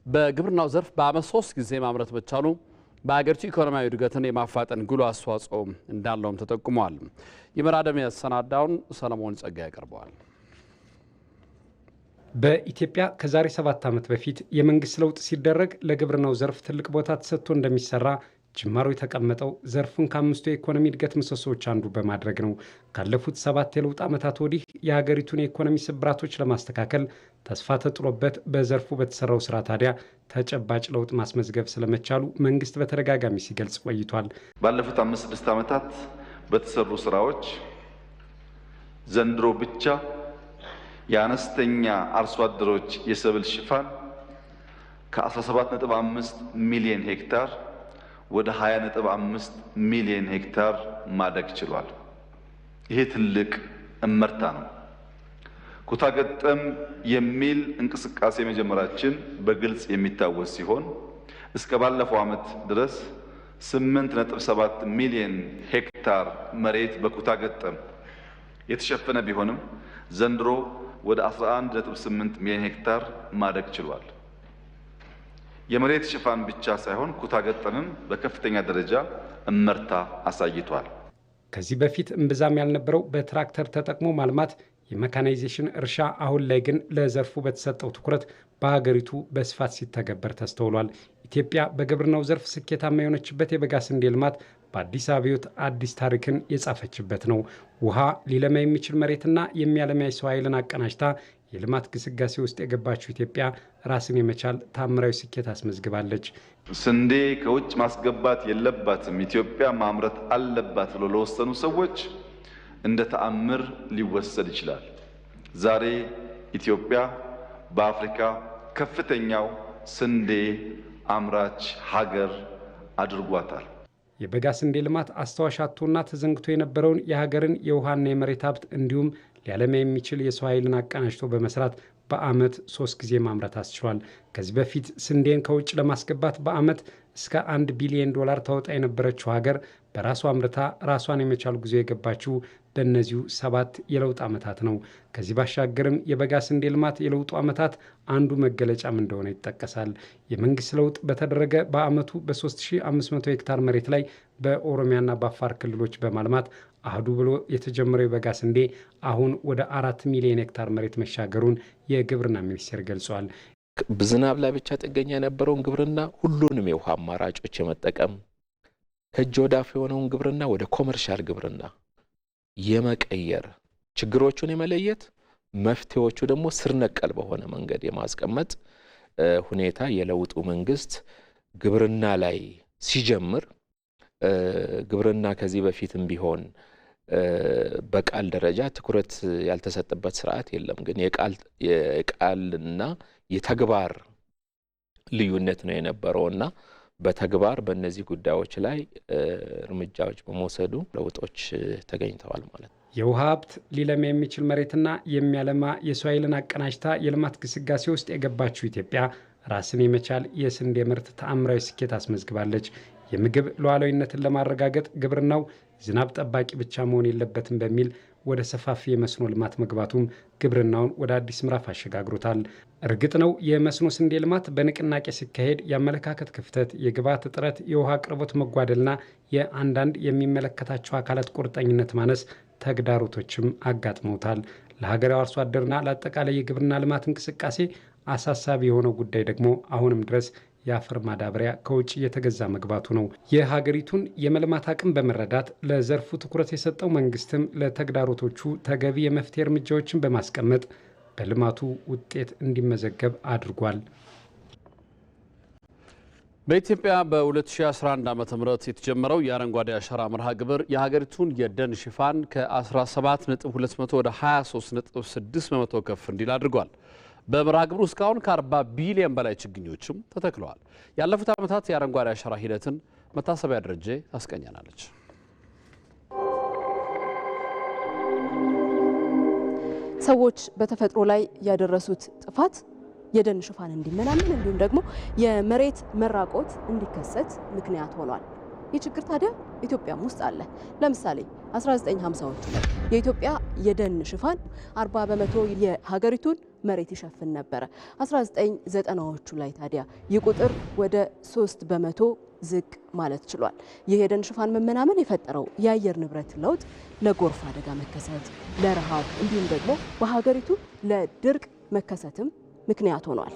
A: በግብርናው ዘርፍ በዓመት 3 ጊዜ ማምረት መቻሉ በሀገሪቱ ኢኮኖሚያዊ እድገትን የማፋጠን ጉልህ አስተዋጽኦ እንዳለውም ተጠቁሟል። የመራደም ያሰናዳውን ሰለሞን ጸጋ ያቀርበዋል።
Q: በኢትዮጵያ ከዛሬ 7 ዓመት በፊት የመንግስት ለውጥ ሲደረግ ለግብርናው ዘርፍ ትልቅ ቦታ ተሰጥቶ እንደሚሰራ ጅማሮ የተቀመጠው ዘርፉን ከ5ቱ የኢኮኖሚ እድገት ምሰሶዎች አንዱ በማድረግ ነው። ካለፉት 7 የለውጥ ዓመታት ወዲህ የሀገሪቱን የኢኮኖሚ ስብራቶች ለማስተካከል ተስፋ ተጥሎበት በዘርፉ በተሰራው ስራ ታዲያ ተጨባጭ ለውጥ ማስመዝገብ ስለመቻሉ መንግስት በተደጋጋሚ ሲገልጽ ቆይቷል።
P: ባለፉት 5-6 ዓመታት በተሰሩ ስራዎች ዘንድሮ ብቻ የአነስተኛ አርሶ አደሮች የሰብል ሽፋን ከ17.5 ሚሊዮን ሄክታር ወደ 20.5 ሚሊዮን ሄክታር ማደግ ችሏል። ይሄ ትልቅ እመርታ ነው። ኩታ ገጠም የሚል እንቅስቃሴ መጀመራችን በግልጽ የሚታወስ ሲሆን እስከ ባለፈው ዓመት ድረስ 8.7 ሚሊዮን ሄክታር መሬት በኩታ ገጠም የተሸፈነ ቢሆንም ዘንድሮ ወደ 11.8 ሚሊዮን ሄክታር ማደግ ችሏል። የመሬት ሽፋን ብቻ ሳይሆን ኩታ ገጠምም በከፍተኛ ደረጃ እመርታ አሳይቷል።
Q: ከዚህ በፊት እምብዛም ያልነበረው በትራክተር ተጠቅሞ ማልማት የሜካናይዜሽን እርሻ አሁን ላይ ግን ለዘርፉ በተሰጠው ትኩረት በሀገሪቱ በስፋት ሲተገበር ተስተውሏል። ኢትዮጵያ በግብርናው ዘርፍ ስኬታማ የሆነችበት የበጋ ስንዴ ልማት በአዲስ አብዮት አዲስ ታሪክን የጻፈችበት ነው። ውሃ ሊለማ የሚችል መሬትና የሚያለማ የሰው ኃይልን አቀናጅታ የልማት ግስጋሴ ውስጥ የገባችው ኢትዮጵያ ራስን የመቻል ታምራዊ ስኬት አስመዝግባለች።
P: ስንዴ ከውጭ ማስገባት የለባትም ኢትዮጵያ ማምረት አለባት ብሎ ለወሰኑ ሰዎች እንደ ተአምር ሊወሰድ ይችላል። ዛሬ ኢትዮጵያ በአፍሪካ ከፍተኛው ስንዴ አምራች ሀገር አድርጓታል።
Q: የበጋ ስንዴ ልማት አስተዋሽ አጥቶና ተዘንግቶ የነበረውን የሀገርን የውሃና የመሬት ሀብት እንዲሁም ሊያለማ የሚችል የሰው ኃይልን አቀናጅቶ በመስራት በዓመት 3 ጊዜ ማምረት አስችሏል። ከዚህ በፊት ስንዴን ከውጭ ለማስገባት በዓመት እስከ $1 ቢሊዮን ታወጣ የነበረችው ሀገር በራሷ አምርታ ራሷን የመቻል ጉዞ የገባችው በእነዚሁ 7 የለውጥ ዓመታት ነው። ከዚህ ባሻገርም የበጋ ስንዴ ልማት የለውጡ ዓመታት አንዱ መገለጫም እንደሆነ ይጠቀሳል። የመንግስት ለውጥ በተደረገ በዓመቱ በ3500 ሄክታር መሬት ላይ በኦሮሚያና በአፋር ክልሎች በማልማት አህዱ ብሎ የተጀመረው የበጋ ስንዴ አሁን ወደ 4 ሚሊዮን ሄክታር መሬት መሻገሩን የግብርና ሚኒስቴር ገልጿል።
R: በዝናብ ላይ ብቻ ጥገኛ የነበረውን ግብርና ሁሉንም የውሃ አማራጮች የመጠቀም ከእጅ ወደ አፍ የሆነውን ግብርና ወደ ኮመርሻል ግብርና የመቀየር ችግሮቹን የመለየት መፍትሄዎቹ ደግሞ ስር ነቀል በሆነ መንገድ የማስቀመጥ ሁኔታ የለውጡ መንግስት ግብርና ላይ ሲጀምር ግብርና ከዚህ በፊትም ቢሆን በቃል ደረጃ ትኩረት ያልተሰጠበት ስርዓት የለም። ግን የቃልና የተግባር ልዩነት ነው የነበረውና በተግባር በእነዚህ ጉዳዮች ላይ እርምጃዎች በመውሰዱ ለውጦች ተገኝተዋል ማለት ነው።
Q: የውሃ ሀብት ሊለማ የሚችል መሬትና የሚያለማ የሰው ኃይልን አቀናጅታ የልማት ግስጋሴ ውስጥ የገባችው ኢትዮጵያ ራስን የመቻል የስንዴ ምርት ተአምራዊ ስኬት አስመዝግባለች። የምግብ ሉዓላዊነትን ለማረጋገጥ ግብርናው ዝናብ ጠባቂ ብቻ መሆን የለበትም በሚል ወደ ሰፋፊ የመስኖ ልማት መግባቱም ግብርናውን ወደ አዲስ ምዕራፍ አሸጋግሮታል። እርግጥ ነው የመስኖ ስንዴ ልማት በንቅናቄ ሲካሄድ የአመለካከት ክፍተት፣ የግብዓት እጥረት፣ የውሃ አቅርቦት መጓደልና የአንዳንድ የሚመለከታቸው አካላት ቁርጠኝነት ማነስ ተግዳሮቶችም አጋጥመውታል። ለሀገራዊ አርሶ አደርና ለአጠቃላይ የግብርና ልማት እንቅስቃሴ አሳሳቢ የሆነው ጉዳይ ደግሞ አሁንም ድረስ የአፈር ማዳበሪያ ከውጭ እየተገዛ መግባቱ ነው። የሀገሪቱን የመልማት አቅም በመረዳት ለዘርፉ ትኩረት የሰጠው መንግስትም ለተግዳሮቶቹ ተገቢ የመፍትሄ እርምጃዎችን በማስቀመጥ በልማቱ ውጤት እንዲመዘገብ አድርጓል።
A: በኢትዮጵያ በ2011 ዓ.ም የተጀመረው የአረንጓዴ አሻራ መርሃ ግብር የሀገሪቱን የደን ሽፋን ከ17.200 ወደ 23.6% ከፍ እንዲል አድርጓል። በመርሃ ግብሩ እስካሁን ከ40 ቢሊዮን በላይ ችግኞችም ተተክለዋል። ያለፉት ዓመታት የአረንጓዴ አሻራ ሂደትን መታሰቢያ ደረጀ ታስቀኛናለች።
S: ሰዎች በተፈጥሮ ላይ ያደረሱት ጥፋት የደን ሽፋን እንዲመናመን እንዲሁም ደግሞ የመሬት መራቆት እንዲከሰት ምክንያት ሆኗል። ይህ ችግር ታዲያ ኢትዮጵያም ውስጥ አለ። ለምሳሌ 1950ዎቹ ላይ የኢትዮጵያ የደን ሽፋን 40% የሀገሪቱን መሬት ይሸፍን ነበረ። 1990ዎቹ ላይ ታዲያ ይህ ቁጥር ወደ 3% ዝቅ ማለት ችሏል። ይህ የደን ሽፋን መመናመን የፈጠረው የአየር ንብረት ለውጥ ለጎርፍ አደጋ መከሰት፣ ለረሃብ እንዲሁም ደግሞ በሀገሪቱ ለድርቅ መከሰትም ምክንያት ሆኗል።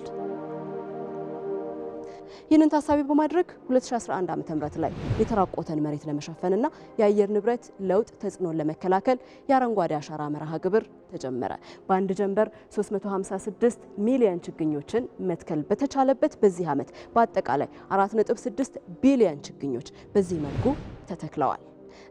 S: ይህንን ታሳቢ በማድረግ 2011 ዓ.ም ላይ የተራቆተን መሬት ለመሸፈንና የአየር ንብረት ለውጥ ተጽዕኖን ለመከላከል የአረንጓዴ አሻራ መርሃ ግብር ተጀመረ። በአንድ ጀንበር 356 ሚሊዮን ችግኞችን መትከል በተቻለበት በዚህ ዓመት በአጠቃላይ 4.6 ቢሊዮን ችግኞች በዚህ መልኩ ተተክለዋል።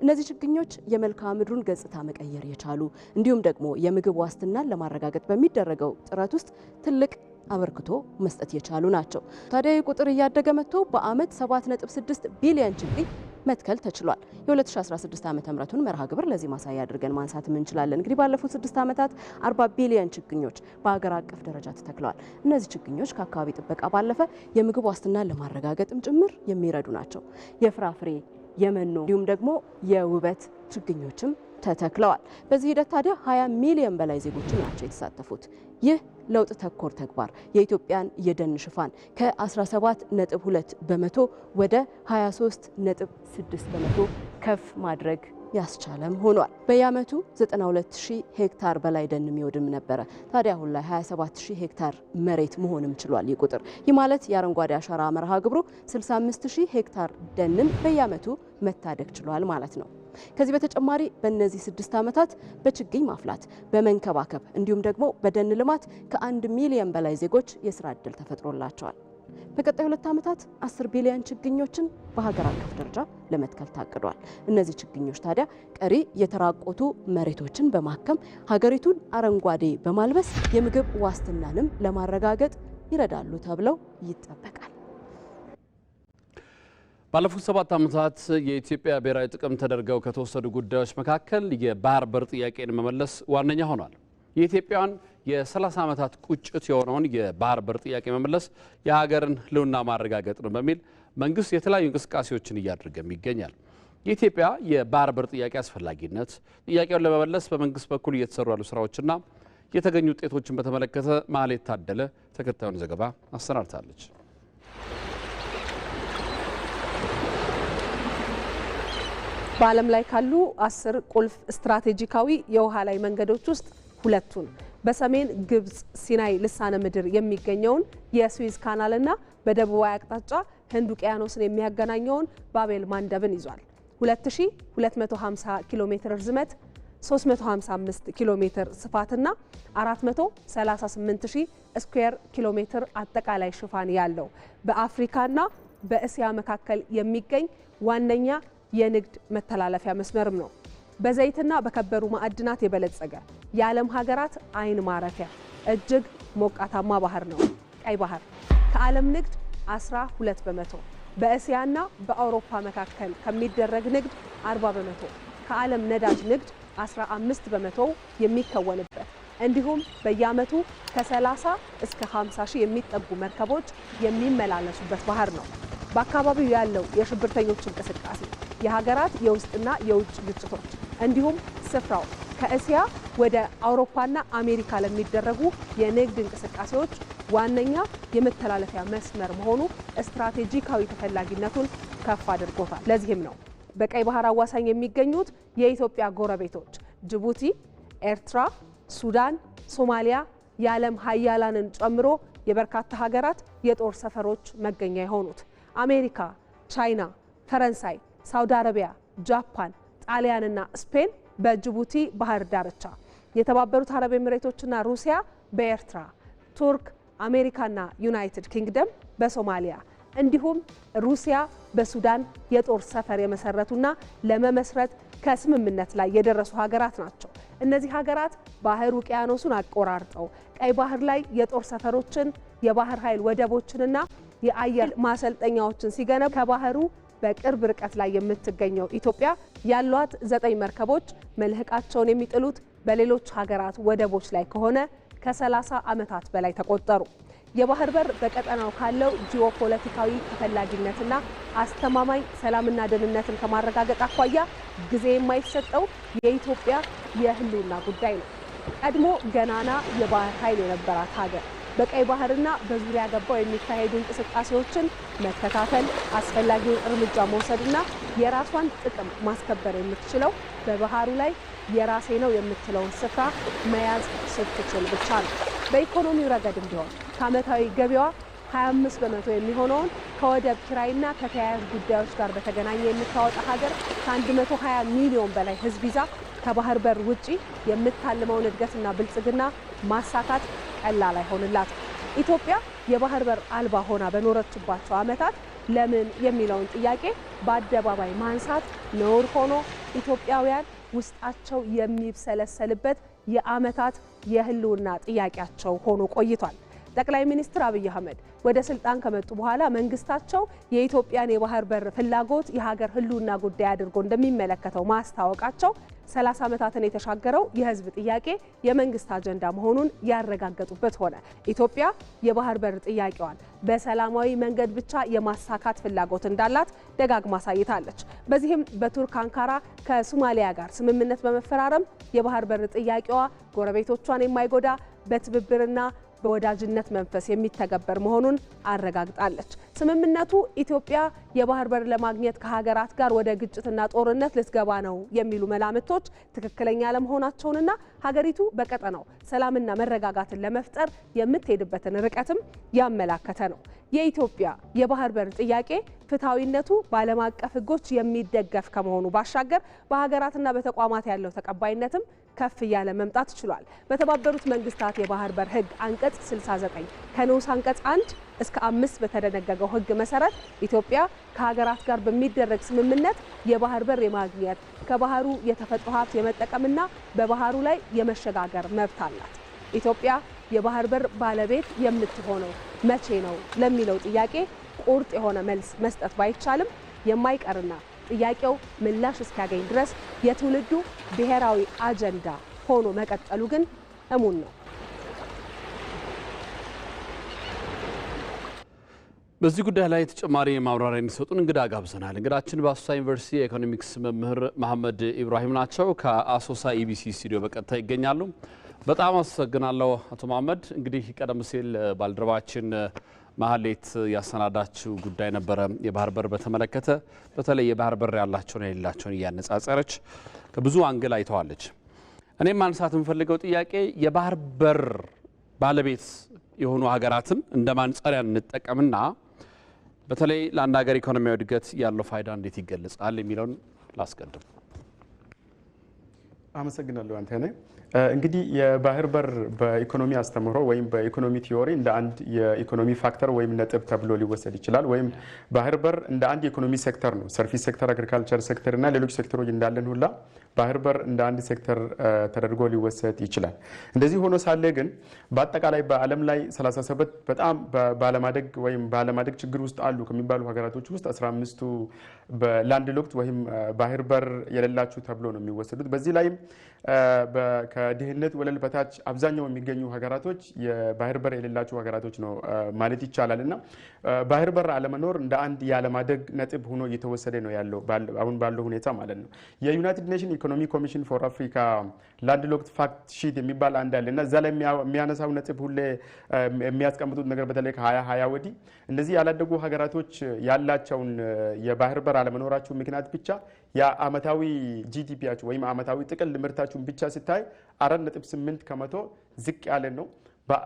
S: እነዚህ ችግኞች የመልክዓ ምድሩን ገጽታ መቀየር የቻሉ እንዲሁም ደግሞ የምግብ ዋስትናን ለማረጋገጥ በሚደረገው ጥረት ውስጥ ትልቅ አበርክቶ መስጠት የቻሉ ናቸው። ታዲያ ይህ ቁጥር እያደገ መጥቶ በዓመት 7.6 ቢሊዮን ችግኝ መትከል ተችሏል። የ2016 ዓ.ም መርሃ ግብር ለዚህ ማሳያ አድርገን ማንሳት እንችላለን። እንግዲህ ባለፉት 6 ዓመታት 40 ቢሊዮን ችግኞች በሀገር አቀፍ ደረጃ ተተክለዋል። እነዚህ ችግኞች ከአካባቢ ጥበቃ ባለፈ የምግብ ዋስትናን ለማረጋገጥም ጭምር የሚረዱ ናቸው። የፍራፍሬ የመኖ እንዲሁም ደግሞ የውበት ችግኞችም ተተክለዋል። በዚህ ሂደት ታዲያ 20 ሚሊዮን በላይ ዜጎች ናቸው የተሳተፉት። ይህ ለውጥ ተኮር ተግባር የኢትዮጵያን የደን ሽፋን ከ17.2% ወደ 23.6% ከፍ ማድረግ ያስቻለም ሆኗል። በየዓመቱ 92000 ሄክታር በላይ ደን የሚወድም ነበረ። ታዲያ አሁን ላይ 27000 ሄክታር መሬት መሆንም ችሏል። ይህ ቁጥር ይህ ማለት የአረንጓዴ አሻራ መርሃ ግብሩ 65000 ሄክታር ደንን በየዓመቱ መታደግ ችሏል ማለት ነው። ከዚህ በተጨማሪ በእነዚህ 6 ዓመታት በችግኝ ማፍላት፣ በመንከባከብ እንዲሁም ደግሞ በደን ልማት ከ1 ሚሊዮን በላይ ዜጎች የስራ ዕድል ተፈጥሮላቸዋል። በቀጣይ 2 ዓመታት 10 ቢሊዮን ችግኞችን በሀገር አቀፍ ደረጃ ለመትከል ታቅዷል። እነዚህ ችግኞች ታዲያ ቀሪ የተራቆቱ መሬቶችን በማከም ሀገሪቱን አረንጓዴ በማልበስ የምግብ ዋስትናንም ለማረጋገጥ ይረዳሉ ተብለው ይጠበቃል።
A: ባለፉት 7 ዓመታት የኢትዮጵያ ብሔራዊ ጥቅም ተደርገው ከተወሰዱ ጉዳዮች መካከል የባህር በር ጥያቄን መመለስ ዋነኛ ሆኗል። የኢትዮጵያን የ30 ዓመታት ቁጭት የሆነውን የባህር በር ጥያቄ መመለስ የሀገርን ሕልውና ማረጋገጥ ነው በሚል መንግስት የተለያዩ እንቅስቃሴዎችን እያደረገም ይገኛል። የኢትዮጵያ የባህር በር ጥያቄ አስፈላጊነት፣ ጥያቄውን ለመመለስ በመንግስት በኩል እየተሰሩ ያሉ ስራዎችና የተገኙ ውጤቶችን በተመለከተ ማህሌት ታደለ ተከታዩን ዘገባ አሰናድታለች።
D: በዓለም ላይ ካሉ 10 ቁልፍ ስትራቴጂካዊ የውሃ ላይ መንገዶች ውስጥ ሁለቱን በሰሜን ግብጽ ሲናይ ልሳነ ምድር የሚገኘውን የስዊዝ ካናልና በደቡባዊ አቅጣጫ ህንድ ውቅያኖስን የሚያገናኘውን ባቤል ማንደብን ይዟል። 2250 ኪሎ ሜትር ርዝመት፣ 355 ኪሎ ሜትር ስፋትና 438000 ስኩዌር ኪሎ ሜትር አጠቃላይ ሽፋን ያለው በአፍሪካና በእስያ መካከል የሚገኝ ዋነኛ የንግድ መተላለፊያ መስመርም ነው። በዘይትና በከበሩ ማዕድናት የበለጸገ የዓለም ሀገራት አይን ማረፊያ እጅግ ሞቃታማ ባህር ነው ቀይ ባህር። ከዓለም ንግድ 12 በመቶ፣ በእስያና በአውሮፓ መካከል ከሚደረግ ንግድ 40 በመቶ፣ ከዓለም ነዳጅ ንግድ 15 በመቶ የሚከወንበት እንዲሁም በየዓመቱ ከ30 እስከ 50 ሺህ የሚጠጉ መርከቦች የሚመላለሱበት ባህር ነው። በአካባቢው ያለው የሽብርተኞች እንቅስቃሴ፣ የሀገራት የውስጥና የውጭ ግጭቶች እንዲሁም ስፍራው ከእስያ ወደ አውሮፓና አሜሪካ ለሚደረጉ የንግድ እንቅስቃሴዎች ዋነኛ የመተላለፊያ መስመር መሆኑ ስትራቴጂካዊ ተፈላጊነቱን ከፍ አድርጎታል። ለዚህም ነው በቀይ ባህር አዋሳኝ የሚገኙት የኢትዮጵያ ጎረቤቶች ጅቡቲ፣ ኤርትራ፣ ሱዳን፣ ሶማሊያ የዓለም ሀያላንን ጨምሮ የበርካታ ሀገራት የጦር ሰፈሮች መገኛ የሆኑት። አሜሪካ፣ ቻይና፣ ፈረንሳይ፣ ሳውዲ አረቢያ፣ ጃፓን፣ ጣሊያንና ስፔን በጅቡቲ ባህር ዳርቻ፣ የተባበሩት አረብ ኤሚሬቶችና ሩሲያ በኤርትራ፣ ቱርክ፣ አሜሪካና ዩናይትድ ኪንግደም በሶማሊያ እንዲሁም ሩሲያ በሱዳን የጦር ሰፈር የመሰረቱና ለመመስረት ከስምምነት ላይ የደረሱ ሀገራት ናቸው። እነዚህ ሀገራት ባህር ውቅያኖሱን አቆራርጠው ቀይ ባህር ላይ የጦር ሰፈሮችን፣ የባህር ኃይል ወደቦችንና የአየር ማሰልጠኛዎችን ሲገነቡ ከባህሩ በቅርብ ርቀት ላይ የምትገኘው ኢትዮጵያ ያሏት 9 መርከቦች መልህቃቸውን የሚጥሉት በሌሎች ሀገራት ወደቦች ላይ ከሆነ ከ30 ዓመታት በላይ ተቆጠሩ። የባህር በር በቀጠናው ካለው ጂኦፖለቲካዊ ተፈላጊነትና አስተማማኝ ሰላምና ደህንነትን ከማረጋገጥ አኳያ ጊዜ የማይሰጠው የኢትዮጵያ የህልውና ጉዳይ ነው። ቀድሞ ገናና የባህር ኃይል የነበራት ሀገር በቀይ ባህርና በዙሪያ ገባው የሚካሄዱ እንቅስቃሴዎችን መከታተል፣ አስፈላጊውን እርምጃ መውሰድና የራሷን ጥቅም ማስከበር የምትችለው በባህሩ ላይ የራሴ ነው የምትለውን ስፍራ መያዝ ስትችል ብቻ ነው። በኢኮኖሚው ረገድም ቢሆን ከዓመታዊ ገቢዋ 25 በመቶ የሚሆነውን ከወደብ ኪራይና ከተያያዥ ጉዳዮች ጋር በተገናኘ የምታወጣ ሀገር ከ120 ሚሊዮን በላይ ህዝብ ይዛ ከባህር በር ውጪ የምታልመውን እድገትና ብልጽግና ማሳካት ቀላል አይሆንላት። ኢትዮጵያ የባህር በር አልባ ሆና በኖረችባቸው ዓመታት ለምን የሚለውን ጥያቄ በአደባባይ ማንሳት ነውር ሆኖ ኢትዮጵያውያን ውስጣቸው የሚብሰለሰልበት የዓመታት የህልውና ጥያቄያቸው ሆኖ ቆይቷል። ጠቅላይ ሚኒስትር አብይ አህመድ ወደ ስልጣን ከመጡ በኋላ መንግስታቸው የኢትዮጵያን የባህር በር ፍላጎት የሀገር ህልውና ጉዳይ አድርጎ እንደሚመለከተው ማስታወቃቸው 30 ዓመታትን የተሻገረው የህዝብ ጥያቄ የመንግስት አጀንዳ መሆኑን ያረጋገጡበት ሆነ። ኢትዮጵያ የባህር በር ጥያቄዋን በሰላማዊ መንገድ ብቻ የማሳካት ፍላጎት እንዳላት ደጋግማ አሳይታለች። በዚህም በቱርክ አንካራ ከሶማሊያ ጋር ስምምነት በመፈራረም የባህር በር ጥያቄዋ ጎረቤቶቿን የማይጎዳ በትብብርና በወዳጅነት መንፈስ የሚተገበር መሆኑን አረጋግጣለች። ስምምነቱ ኢትዮጵያ የባህር በር ለማግኘት ከሀገራት ጋር ወደ ግጭትና ጦርነት ልትገባ ነው የሚሉ መላምቶች ትክክለኛ ለመሆናቸውንና ሀገሪቱ በቀጠናው ሰላምና መረጋጋትን ለመፍጠር የምትሄድበትን ርቀትም ያመላከተ ነው። የኢትዮጵያ የባህር በር ጥያቄ ፍትሐዊነቱ በዓለም አቀፍ ሕጎች የሚደገፍ ከመሆኑ ባሻገር በሀገራትና በተቋማት ያለው ተቀባይነትም ከፍ እያለ መምጣት ችሏል። በተባበሩት መንግስታት የባህር በር ሕግ አንቀጽ 69 ከንዑስ አንቀጽ 1 እስከ 5 በተደነገገው ሕግ መሰረት ኢትዮጵያ ከሀገራት ጋር በሚደረግ ስምምነት የባህር በር የማግኘት ከባህሩ የተፈጥሮ ሀብት የመጠቀምና በባህሩ ላይ የመሸጋገር መብት አላት። ኢትዮጵያ የባህር በር ባለቤት የምትሆነው መቼ ነው ለሚለው ጥያቄ ቁርጥ የሆነ መልስ መስጠት ባይቻልም የማይቀርና ጥያቄው ምላሽ እስኪያገኝ ድረስ የትውልዱ ብሔራዊ አጀንዳ ሆኖ መቀጠሉ ግን እሙን ነው።
A: በዚህ ጉዳይ ላይ ተጨማሪ ማብራሪያ እንዲሰጡን እንግዳ ጋብዘናል። እንግዳችን በአሶሳ ዩኒቨርሲቲ የኢኮኖሚክስ መምህር መሐመድ ኢብራሂም ናቸው። ከአሶሳ ኢቢሲ ስቱዲዮ በቀጥታ ይገኛሉ። በጣም አመሰግናለሁ አቶ መሐመድ። እንግዲህ ቀደም ሲል ባልደረባችን ማህሌት ያሰናዳችው ጉዳይ ነበረ የባህር በር በተመለከተ በተለይ የባህር በር ያላቸውና የሌላቸውን እያነጻጸረች ከብዙ አንግል አይተዋለች። እኔም ማንሳት የምፈልገው ጥያቄ የባህር በር ባለቤት የሆኑ ሀገራትን እንደ ማንጸሪያ እንጠቀምና በተለይ ለአንድ ሀገር ኢኮኖሚያዊ እድገት ያለው ፋይዳ እንዴት ይገለጻል የሚለውን ላስቀድም።
T: አመሰግናለሁ አንተነህ። እንግዲህ የባህር በር በኢኮኖሚ አስተምህሮ ወይም በኢኮኖሚ ቲዮሪ እንደ አንድ የኢኮኖሚ ፋክተር ወይም ነጥብ ተብሎ ሊወሰድ ይችላል። ወይም ባህር በር እንደ አንድ የኢኮኖሚ ሴክተር ነው። ሰርቪስ ሴክተር፣ አግሪካልቸር ሴክተር እና ሌሎች ሴክተሮች እንዳለን ሁላ ባህር በር እንደ አንድ ሴክተር ተደርጎ ሊወሰድ ይችላል። እንደዚህ ሆኖ ሳለ ግን በአጠቃላይ በዓለም ላይ 37 በጣም ባለማደግ ወይም ባለማደግ ችግር ውስጥ አሉ ከሚባሉ ሀገራቶች ውስጥ 15ቱ በላንድ ሎክድ ወይም ባህር በር የሌላቸው ተብሎ ነው የሚወሰዱት። በዚህ ላይም ከድህነት ወለል በታች አብዛኛው የሚገኙ ሀገራቶች የባህር በር የሌላቸው ሀገራቶች ነው ማለት ይቻላል። እና ባህር በር አለመኖር እንደ አንድ ያለማደግ ነጥብ ሆኖ እየተወሰደ ነው ያለው አሁን ባለው ሁኔታ ማለት ነው። የዩናይትድ ኔሽን ኢኮኖሚ ኮሚሽን ፎር አፍሪካ ላንድ ሎክድ ፋክት ሺት የሚባል አንድ አለ እና እዛ ላይ የሚያነሳው ነጥብ ሁሌ የሚያስቀምጡት ነገር በተለይ ከ2020 ወዲህ እነዚህ ያላደጉ ሀገራቶች ያላቸውን የባህር በር አለመኖራቸው ምክንያት ብቻ የአመታዊ ጂዲፒያቸው ወይም አመታዊ ጥቅል ምርታቸውን ብቻ ሲታይ 4.8 ከመቶ ዝቅ ያለ ነው።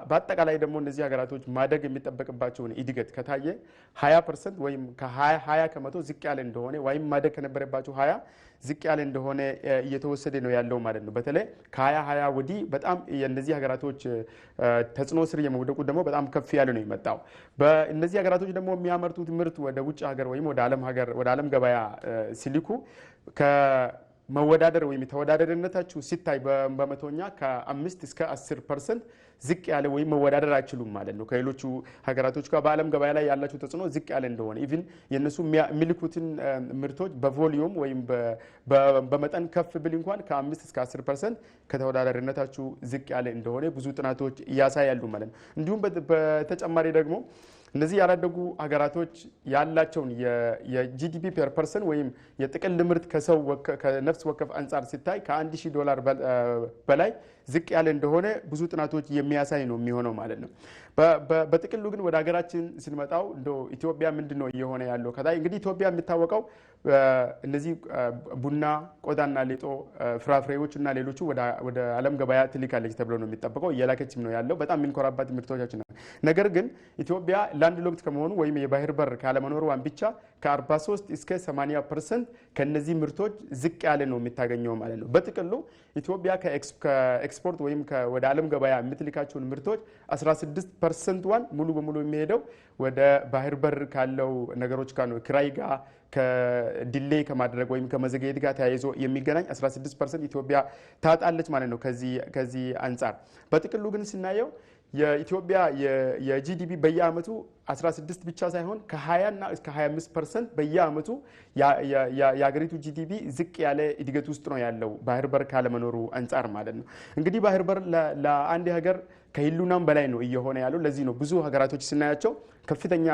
T: በአጠቃላይ ደግሞ እነዚህ ሀገራቶች ማደግ የሚጠበቅባቸውን እድገት ከታየ 20% ወይም ከ20 ከመቶ ዝቅ ያለ እንደሆነ ወይም ማደግ ከነበረባቸው 20 ዝቅ ያለ እንደሆነ እየተወሰደ ነው ያለው ማለት ነው። በተለይ ከ2020 ወዲህ በጣም የእነዚህ ሀገራቶች ተጽዕኖ ስር የመውደቁ ደግሞ በጣም ከፍ ያለ ነው የመጣው። በእነዚህ ሀገራቶች ደግሞ የሚያመርቱት ምርት ወደ ውጭ ሀገር ወይም ወደ ዓለም ገበያ ሲልኩ መወዳደር ወይም ተወዳዳሪነታችሁ ሲታይ በመቶኛ ከ5 እስከ 10% ዝቅ ያለ ወይም መወዳደር አይችሉም ማለት ነው ከሌሎቹ ሀገራቶች ጋር በዓለም ገበያ ላይ ያላቸው ተጽዕኖ ዝቅ ያለ እንደሆነ ኢቭን የነሱ የሚልኩትን ምርቶች በቮሊዩም ወይም በመጠን ከፍ ብል እንኳን ከ5 እስከ 10% ከተወዳዳሪነታችሁ ዝቅ ያለ እንደሆነ ብዙ ጥናቶች ያሳያሉ ማለት ነው። እንዲሁም በተጨማሪ ደግሞ እነዚህ ያላደጉ ሀገራቶች ያላቸውን የጂዲፒ ፐር ፐርሰን ወይም የጥቅል ምርት ከነፍስ ወከፍ አንጻር ሲታይ $1,000 በላይ ዝቅ ያለ እንደሆነ ብዙ ጥናቶች የሚያሳይ ነው የሚሆነው ማለት ነው። በጥቅሉ ግን ወደ ሀገራችን ስንመጣው እንደው ኢትዮጵያ ምንድነው እየሆነ ያለው ከታይ እንግዲህ ኢትዮጵያ የሚታወቀው እነዚህ ቡና፣ ቆዳና ሌጦ፣ ፍራፍሬዎች እና ሌሎቹ ወደ ዓለም ገበያ ትልካለች ተብሎ ነው የሚጠበቀው። እየላከችም ነው ያለው። በጣም የምንኮራባት ምርቶቻችን ነው። ነገር ግን ኢትዮጵያ ላንድ ሎክድ ከመሆኑ ወይም የባህር በር ካለመኖሯን ብቻ ከ43 እስከ 80% ከነዚህ ምርቶች ዝቅ ያለ ነው የምታገኘው ማለት ነው። በጥቅሉ ኢትዮጵያ ከኤክስፖርት ወይም ወደ ዓለም ገበያ የምትልካቸውን ምርቶች 16%ዋን ሙሉ በሙሉ የሚሄደው ወደ ባህር በር ካለው ነገሮች ጋር ነው። ክራይ ጋር ከዲሌይ ከማድረግ ወይም ከመዘግየት ጋር ተያይዞ የሚገናኝ 16% ኢትዮጵያ ታጣለች ማለት ነው። ከዚህ አንጻር በጥቅሉ ግን ስናየው የኢትዮጵያ የጂዲፒ በየአመቱ 16 ብቻ ሳይሆን ከ20 እና እስከ 25% በየአመቱ የሀገሪቱ ጂዲፒ ዝቅ ያለ እድገት ውስጥ ነው ያለው ባህር በር ካለመኖሩ አንጻር ማለት ነው። እንግዲህ ባህር በር ለአንድ ሀገር ከህልውናም በላይ ነው እየሆነ ያለው። ለዚህ ነው ብዙ ሀገራቶች ስናያቸው ከፍተኛ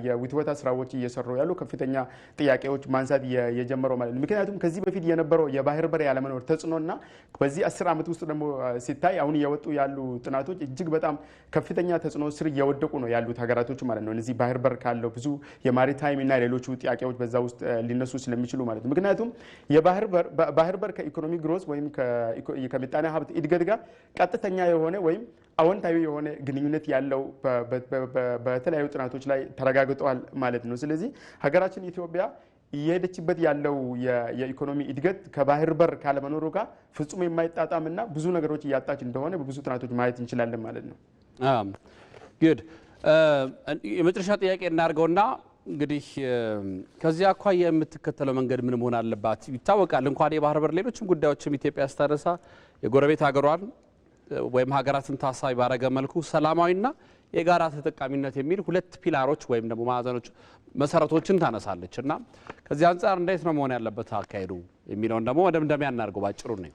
T: የውትወታ ስራዎች እየሰሩ ያሉ ከፍተኛ ጥያቄዎች ማንሳት የጀመረው ማለት ነው። ምክንያቱም ከዚህ በፊት የነበረው የባህር በር ያለመኖር ተጽዕኖና በዚህ 10 ዓመት ውስጥ ደግሞ ሲታይ አሁን እየወጡ ያሉ ጥናቶች እጅግ በጣም ከፍተኛ ተጽዕኖ ስር እየወደቁ ነው ያሉት ሀገራቶች ማለት ነው። እነዚህ ባህር በር ካለው ብዙ የማሪታይም እና ሌሎቹ ጥያቄዎች በዛ ውስጥ ሊነሱ ስለሚችሉ ማለት ነው። ምክንያቱም ባህር በር ከኢኮኖሚ ግሮዝ ወይም ከምጣኔ ሀብት እድገት ጋር ቀጥተኛ የሆነ ወይም አዎንታዊ የሆነ ግንኙነት ያለው በተለያዩ ጥናቶች ላይ ተረጋግጧል ማለት ነው። ስለዚህ ሀገራችን ኢትዮጵያ እየሄደችበት ያለው የኢኮኖሚ እድገት ከባህር በር ካለመኖሩ ጋር ፍጹም የማይጣጣምና ብዙ ነገሮች እያጣች እንደሆነ በብዙ ጥናቶች ማየት እንችላለን ማለት ነው።
A: ጉድ የመጨረሻ ጥያቄ እናድርገውና እንግዲህ ከዚህ አኳያ የምትከተለው መንገድ ምን መሆን አለባት? ይታወቃል እንኳን የባህር በር ሌሎችም ጉዳዮችም ኢትዮጵያ ስታነሳ የጎረቤት ሀገሯን ወይም ሀገራትን ታሳቢ ባረገ መልኩ ሰላማዊና የጋራ ተጠቃሚነት የሚል ሁለት ፒላሮች ወይም ደግሞ ማዕዘኖች መሰረቶችን ታነሳለች እና ከዚህ አንጻር እንዴት ነው መሆን ያለበት አካሄዱ የሚለውን ደግሞ መደምደሚያ እናድርገው ባጭሩ ነው።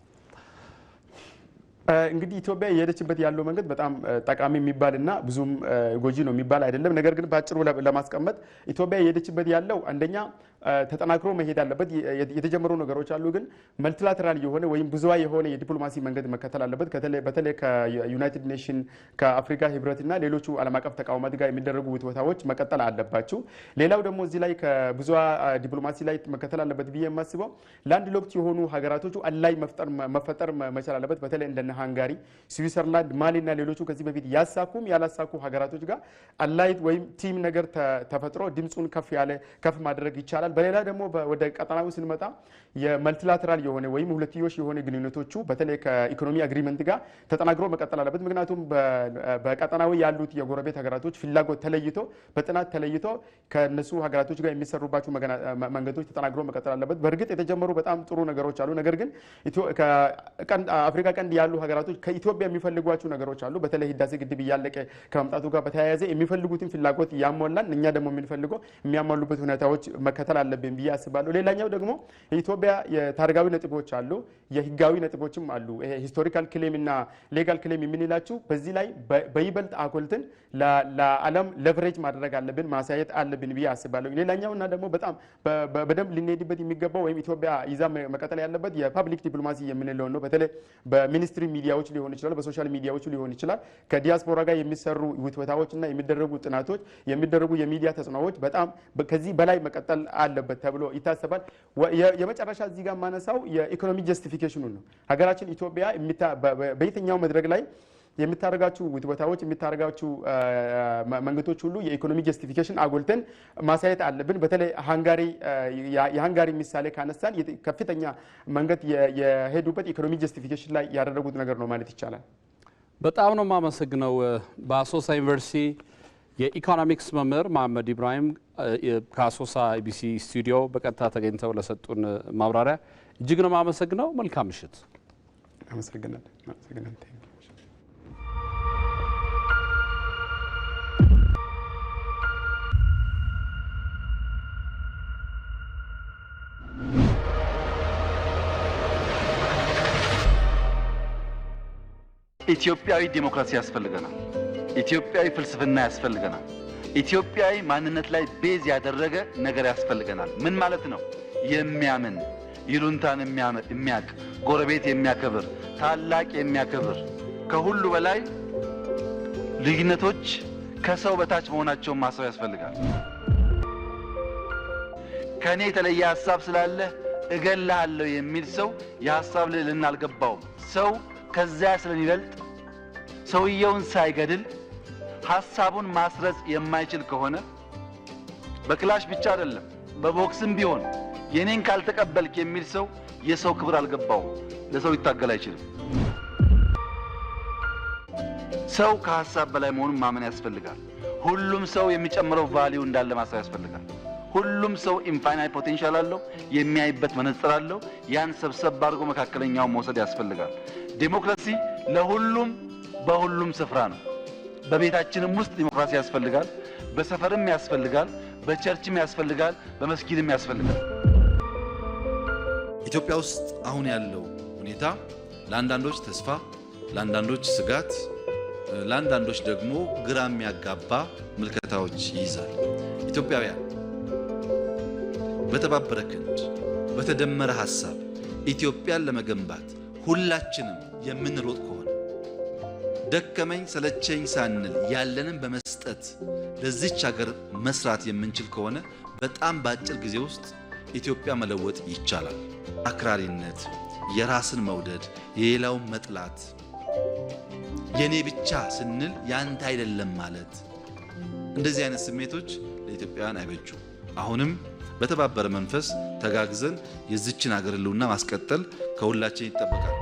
T: እንግዲህ ኢትዮጵያ የሄደችበት ያለው መንገድ በጣም ጠቃሚ የሚባልና ብዙም ጎጂ ነው የሚባል አይደለም። ነገር ግን ባጭሩ ለማስቀመጥ ኢትዮጵያ የሄደችበት ያለው አንደኛ ተጠናክሮ መሄድ አለበት። የተጀመሩ ነገሮች አሉ፣ ግን መልቲላተራል የሆነ ወይም ብዙሃን የሆነ የዲፕሎማሲ መንገድ መከተል አለበት። በተለይ ከዩናይትድ ኔሽን ከአፍሪካ ህብረትና ሌሎቹ ዓለም አቀፍ ተቋማት ጋር የሚደረጉ ውትወታዎች መቀጠል አለባቸው። ሌላው ደግሞ እዚህ ላይ ከብዙሃን ዲፕሎማሲ ላይ መከተል አለበት ብዬ የማስበው ለአንድ ሎክት የሆኑ ሀገራቶቹ አላይ መፈጠር መቻል አለበት። በተለይ እንደነ ሃንጋሪ፣ ስዊዘርላንድ፣ ማሊ እና ሌሎቹ ከዚህ በፊት ያሳኩም ያላሳኩ ሀገራቶች ጋር አላይት ወይም ቲም ነገር ተፈጥሮ ድምፁን ከፍ ማድረግ ይቻላል። በሌላ ደግሞ ወደ ቀጠናው ስንመጣ የመልቲላተራል የሆነ ወይም ሁለትዮሽ የሆነ ግንኙነቶቹ በተለይ ከኢኮኖሚ አግሪመንት ጋር ተጠናክሮ መቀጠል አለበት። ምክንያቱም በቀጠናው ያሉት የጎረቤት ሀገራቶች ፍላጎት ተለይቶ በጥናት ተለይቶ ከነሱ ሀገራቶች ጋር የሚሰሩባቸው መንገዶች ተጠናክሮ መቀጠል አለበት። በእርግጥ የተጀመሩ በጣም ጥሩ ነገሮች አሉ። ነገር ግን አፍሪካ ቀንድ ያሉ ሀገራቶች ከኢትዮጵያ የሚፈልጓቸው ነገሮች አሉ። በተለይ ህዳሴ ግድብ እያለቀ ከመምጣቱ ጋር በተያያዘ የሚፈልጉትን ፍላጎት ያሟላን፣ እኛ ደግሞ የምንፈልገው የሚያሟሉበት ሁኔታዎች መከተል አለብን ብዬ አስባለሁ። ሌላኛው ደግሞ የኢትዮጵያ የታሪካዊ ነጥቦች አሉ፣ የህጋዊ ነጥቦችም አሉ። ይሄ ሂስቶሪካል ክሌም እና ሌጋል ክሌም የምንላቸው በዚህ ላይ በይበልጥ አጎልተን ለዓለም ለቨሬጅ ማድረግ አለብን፣ ማሳየት አለብን ብዬ አስባለሁ። ሌላኛው እና ደግሞ በጣም በደንብ ልንሄድበት የሚገባው ወይም ኢትዮጵያ ይዛ መቀጠል ያለበት የፐብሊክ ዲፕሎማሲ የምንለው ነው። በተለይ በሚኒስትሪ ሚዲያዎች ሊሆን ይችላል፣ በሶሻል ሚዲያዎች ሊሆን ይችላል። ከዲያስፖራ ጋር የሚሰሩ ውትወታዎች እና የሚደረጉ ጥናቶች፣ የሚደረጉ የሚዲያ ተጽዕኖዎች በጣም ከዚህ በላይ መቀጠል አለበት ተብሎ ይታሰባል። የመጨረሻ እዚህ ጋር የማነሳው የኢኮኖሚ ጀስቲፊኬሽኑ ነው። ሀገራችን ኢትዮጵያ በየትኛው መድረክ ላይ የምታደርጋችሁ ውትወታዎች የምታደርጋችሁ መንገዶች ሁሉ የኢኮኖሚ ጀስቲፊኬሽን አጎልተን ማሳየት አለብን። በተለይ የሃንጋሪ ምሳሌ ካነሳን ከፍተኛ መንገድ የሄዱበት ኢኮኖሚ ጀስቲፊኬሽን ላይ ያደረጉት ነገር ነው ማለት ይቻላል።
A: በጣም ነው የማመሰግነው። በአሶሳ ዩኒቨርሲቲ የኢኮኖሚክስ መምህር መሐመድ ኢብራሂም ከአሶሳ ኢቢሲ ስቱዲዮ በቀጥታ ተገኝተው ለሰጡን ማብራሪያ እጅግ ነው የማመሰግነው። መልካም ምሽት።
T: አመሰግናለሁ።
P: ኢትዮጵያዊ ዲሞክራሲ ያስፈልገናል። ኢትዮጵያዊ ፍልስፍና ያስፈልገናል። ኢትዮጵያዊ ማንነት ላይ ቤዝ ያደረገ ነገር ያስፈልገናል። ምን ማለት ነው? የሚያምን ይሉንታን የሚያቅ ጎረቤት የሚያከብር ታላቅ የሚያከብር ከሁሉ በላይ ልዩነቶች ከሰው በታች መሆናቸውን ማሰብ ያስፈልጋል። ከኔ የተለየ ሐሳብ ስላለ እገላለሁ የሚል ሰው የሐሳብ ልዕልና አልገባውም። ሰው ከዚያ ስለሚበልጥ ሰውየውን ሳይገድል ሐሳቡን ማስረጽ የማይችል ከሆነ በክላሽ ብቻ አይደለም በቦክስም ቢሆን የኔን ካልተቀበልክ የሚል ሰው የሰው ክብር አልገባውም፣ ለሰው ሊታገል አይችልም። ሰው ከሐሳብ በላይ መሆኑን ማመን ያስፈልጋል። ሁሉም ሰው የሚጨምረው ቫልዩ እንዳለ ማሰብ ያስፈልጋል። ሁሉም ሰው ኢንፋይናይት ፖቴንሻል አለው፣ የሚያይበት መነጽር አለው። ያን ሰብሰብ አድርጎ መካከለኛውን መውሰድ ያስፈልጋል። ዲሞክራሲ ለሁሉም በሁሉም ስፍራ ነው። በቤታችንም ውስጥ ዲሞክራሲ ያስፈልጋል። በሰፈርም ያስፈልጋል፣ በቸርችም ያስፈልጋል፣ በመስጊድም ያስፈልጋል።
U: ኢትዮጵያ ውስጥ አሁን ያለው ሁኔታ ለአንዳንዶች ተስፋ፣ ለአንዳንዶች ስጋት፣ ለአንዳንዶች ደግሞ ግራ የሚያጋባ ምልከታዎች ይይዛል። ኢትዮጵያውያን በተባበረ ክንድ በተደመረ ሐሳብ ኢትዮጵያን ለመገንባት ሁላችንም የምንሮጥ ከሆነ ደከመኝ ሰለቸኝ ሳንል ያለንን በመስጠት ለዚች ሀገር መስራት የምንችል ከሆነ በጣም በአጭር ጊዜ ውስጥ ኢትዮጵያ መለወጥ ይቻላል። አክራሪነት፣ የራስን መውደድ፣ የሌላውን መጥላት፣ የኔ ብቻ ስንል ያንተ አይደለም ማለት እንደዚህ አይነት ስሜቶች ለኢትዮጵያውያን አይበጁም። አሁንም በተባበረ መንፈስ ተጋግዘን የዚችን ሀገር ህልውና ማስቀጠል ከሁላችን ይጠበቃል።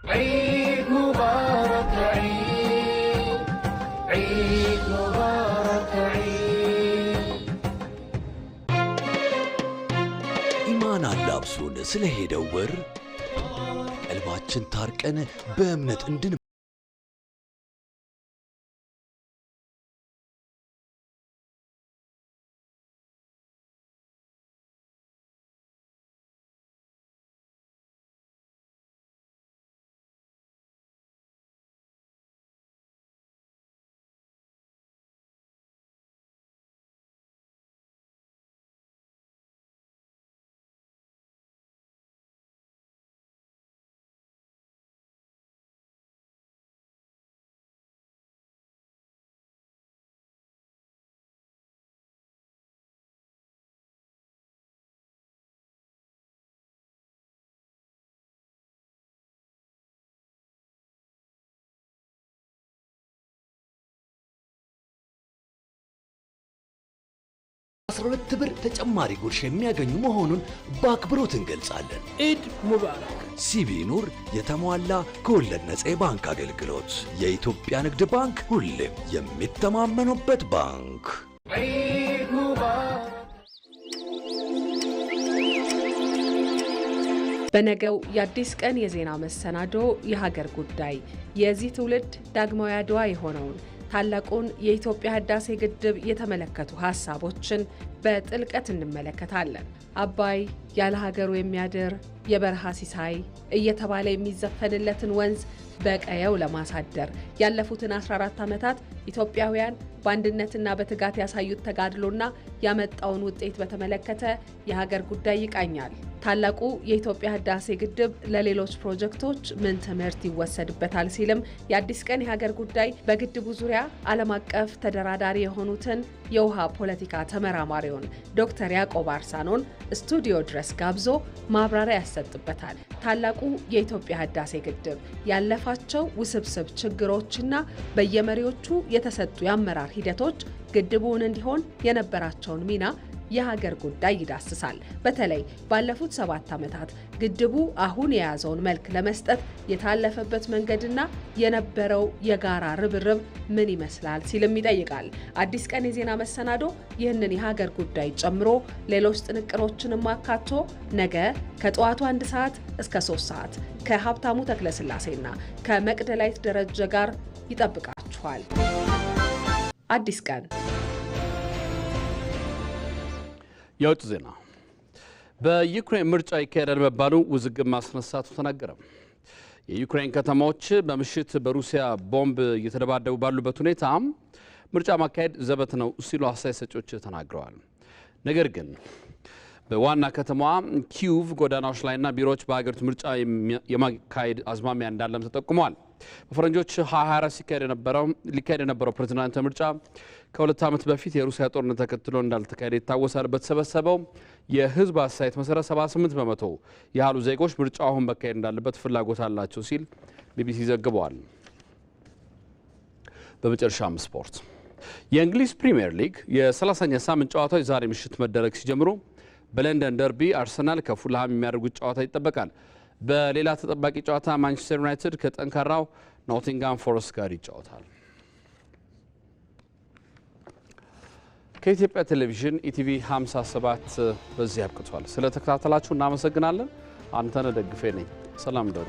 V: عيد مبارك عيد عيد مبارك عيد
W: ኢማን አላብሱን ስለሄደው ወር ቀልባችን ታርቀን በእምነት እንድን ብር ተጨማሪ ጉርሽ የሚያገኙ መሆኑን በአክብሮት እንገልጻለን።
V: ኢድ ሙባረክ።
W: ሲቢ ኑር የተሟላ ከወለድ ነፃ የባንክ አገልግሎት። የኢትዮጵያ ንግድ ባንክ ሁሌም የሚተማመኑበት ባንክ።
V: عيد مبارك
K: በነገው የአዲስ ቀን የዜና መሰናዶ የሀገር ጉዳይ የዚህ ትውልድ ዳግማዊ አድዋ የሆነውን ታላቁን የኢትዮጵያ ህዳሴ ግድብ የተመለከቱ ሀሳቦችን በጥልቀት እንመለከታለን። አባይ ያለ ሀገሩ የሚያድር የበረሃ ሲሳይ እየተባለ የሚዘፈንለትን ወንዝ በቀየው ለማሳደር ያለፉትን 14 ዓመታት ኢትዮጵያውያን በአንድነትና በትጋት ያሳዩት ተጋድሎና ያመጣውን ውጤት በተመለከተ የሀገር ጉዳይ ይቃኛል። ታላቁ የኢትዮጵያ ህዳሴ ግድብ ለሌሎች ፕሮጀክቶች ምን ትምህርት ይወሰድበታል ሲልም የአዲስ ቀን የሀገር ጉዳይ በግድቡ ዙሪያ ዓለም አቀፍ ተደራዳሪ የሆኑትን የውሃ ፖለቲካ ተመራማሪውን ዶክተር ያዕቆብ አርሳኖን ስቱዲዮ ድረስ ጋብዞ ማብራሪያ ያሰጥበታል። ታላቁ የኢትዮጵያ ህዳሴ ግድብ ያለፋቸው ውስብስብ ችግሮችና በየመሪዎቹ የተሰጡ የአመራር ሂደቶች ግድቡን እንዲሆን የነበራቸውን ሚና የሀገር ጉዳይ ይዳስሳል። በተለይ ባለፉት 7 ዓመታት ግድቡ አሁን የያዘውን መልክ ለመስጠት የታለፈበት መንገድና የነበረው የጋራ ርብርብ ምን ይመስላል ሲልም ይጠይቃል። አዲስ ቀን የዜና መሰናዶ ይህንን የሀገር ጉዳይ ጨምሮ ሌሎች ጥንቅሮችንም አካቶ ነገ ከጠዋቱ 1 ሰዓት እስከ 3 ሰዓት ከሀብታሙ ተክለስላሴና ከመቅደላይት ደረጀ ጋር ይጠብቃችኋል። አዲስ ቀን።
A: የውጭ ዜና። በዩክሬን ምርጫ ይካሄዳል መባሉ ውዝግብ ማስነሳቱ ተነገረ። የዩክሬን ከተማዎች በምሽት በሩሲያ ቦምብ እየተደባደቡ ባሉበት ሁኔታ ምርጫ ማካሄድ ዘበት ነው ሲሉ አስተያየት ሰጪዎች ተናግረዋል። ነገር ግን በዋና ከተማዋ ኪዩቭ ጎዳናዎች ላይና ቢሮዎች በሀገሪቱ ምርጫ የማካሄድ አዝማሚያ እንዳለም ተጠቁመዋል። በፈረንጆች 2024 ሊካሄድ የነበረው ፕሬዝዳንታዊ ምርጫ ከ2 ዓመት በፊት የሩሲያ ጦርነት ተከትሎ እንዳልተካሄደ ይታወሳል። በተሰበሰበው የህዝብ አስተያየት መሰረት 78 በመቶ ያህሉ ዜጎች ምርጫው አሁን መካሄድ እንዳለበት ፍላጎት አላቸው ሲል ቢቢሲ ዘግቧል። በመጨረሻም ስፖርት። የእንግሊዝ ፕሪሚየር ሊግ የ30ኛ ሳምንት ጨዋታዎች ዛሬ ምሽት መደረግ ሲጀምሩ በለንደን ደርቢ አርሰናል ከፉልሃም የሚያደርጉት ጨዋታ ይጠበቃል። በሌላ ተጠባቂ ጨዋታ ማንቸስተር ዩናይትድ ከጠንካራው ኖቲንጋም ፎረስት ጋር ይጫወታል። ከኢትዮጵያ ቴሌቪዥን ኢቲቪ 57 በዚህ አብቅቷል። ስለተከታተላችሁ እናመሰግናለን። አንተነህ ደግፌ ነኝ። ሰላም ደሩ።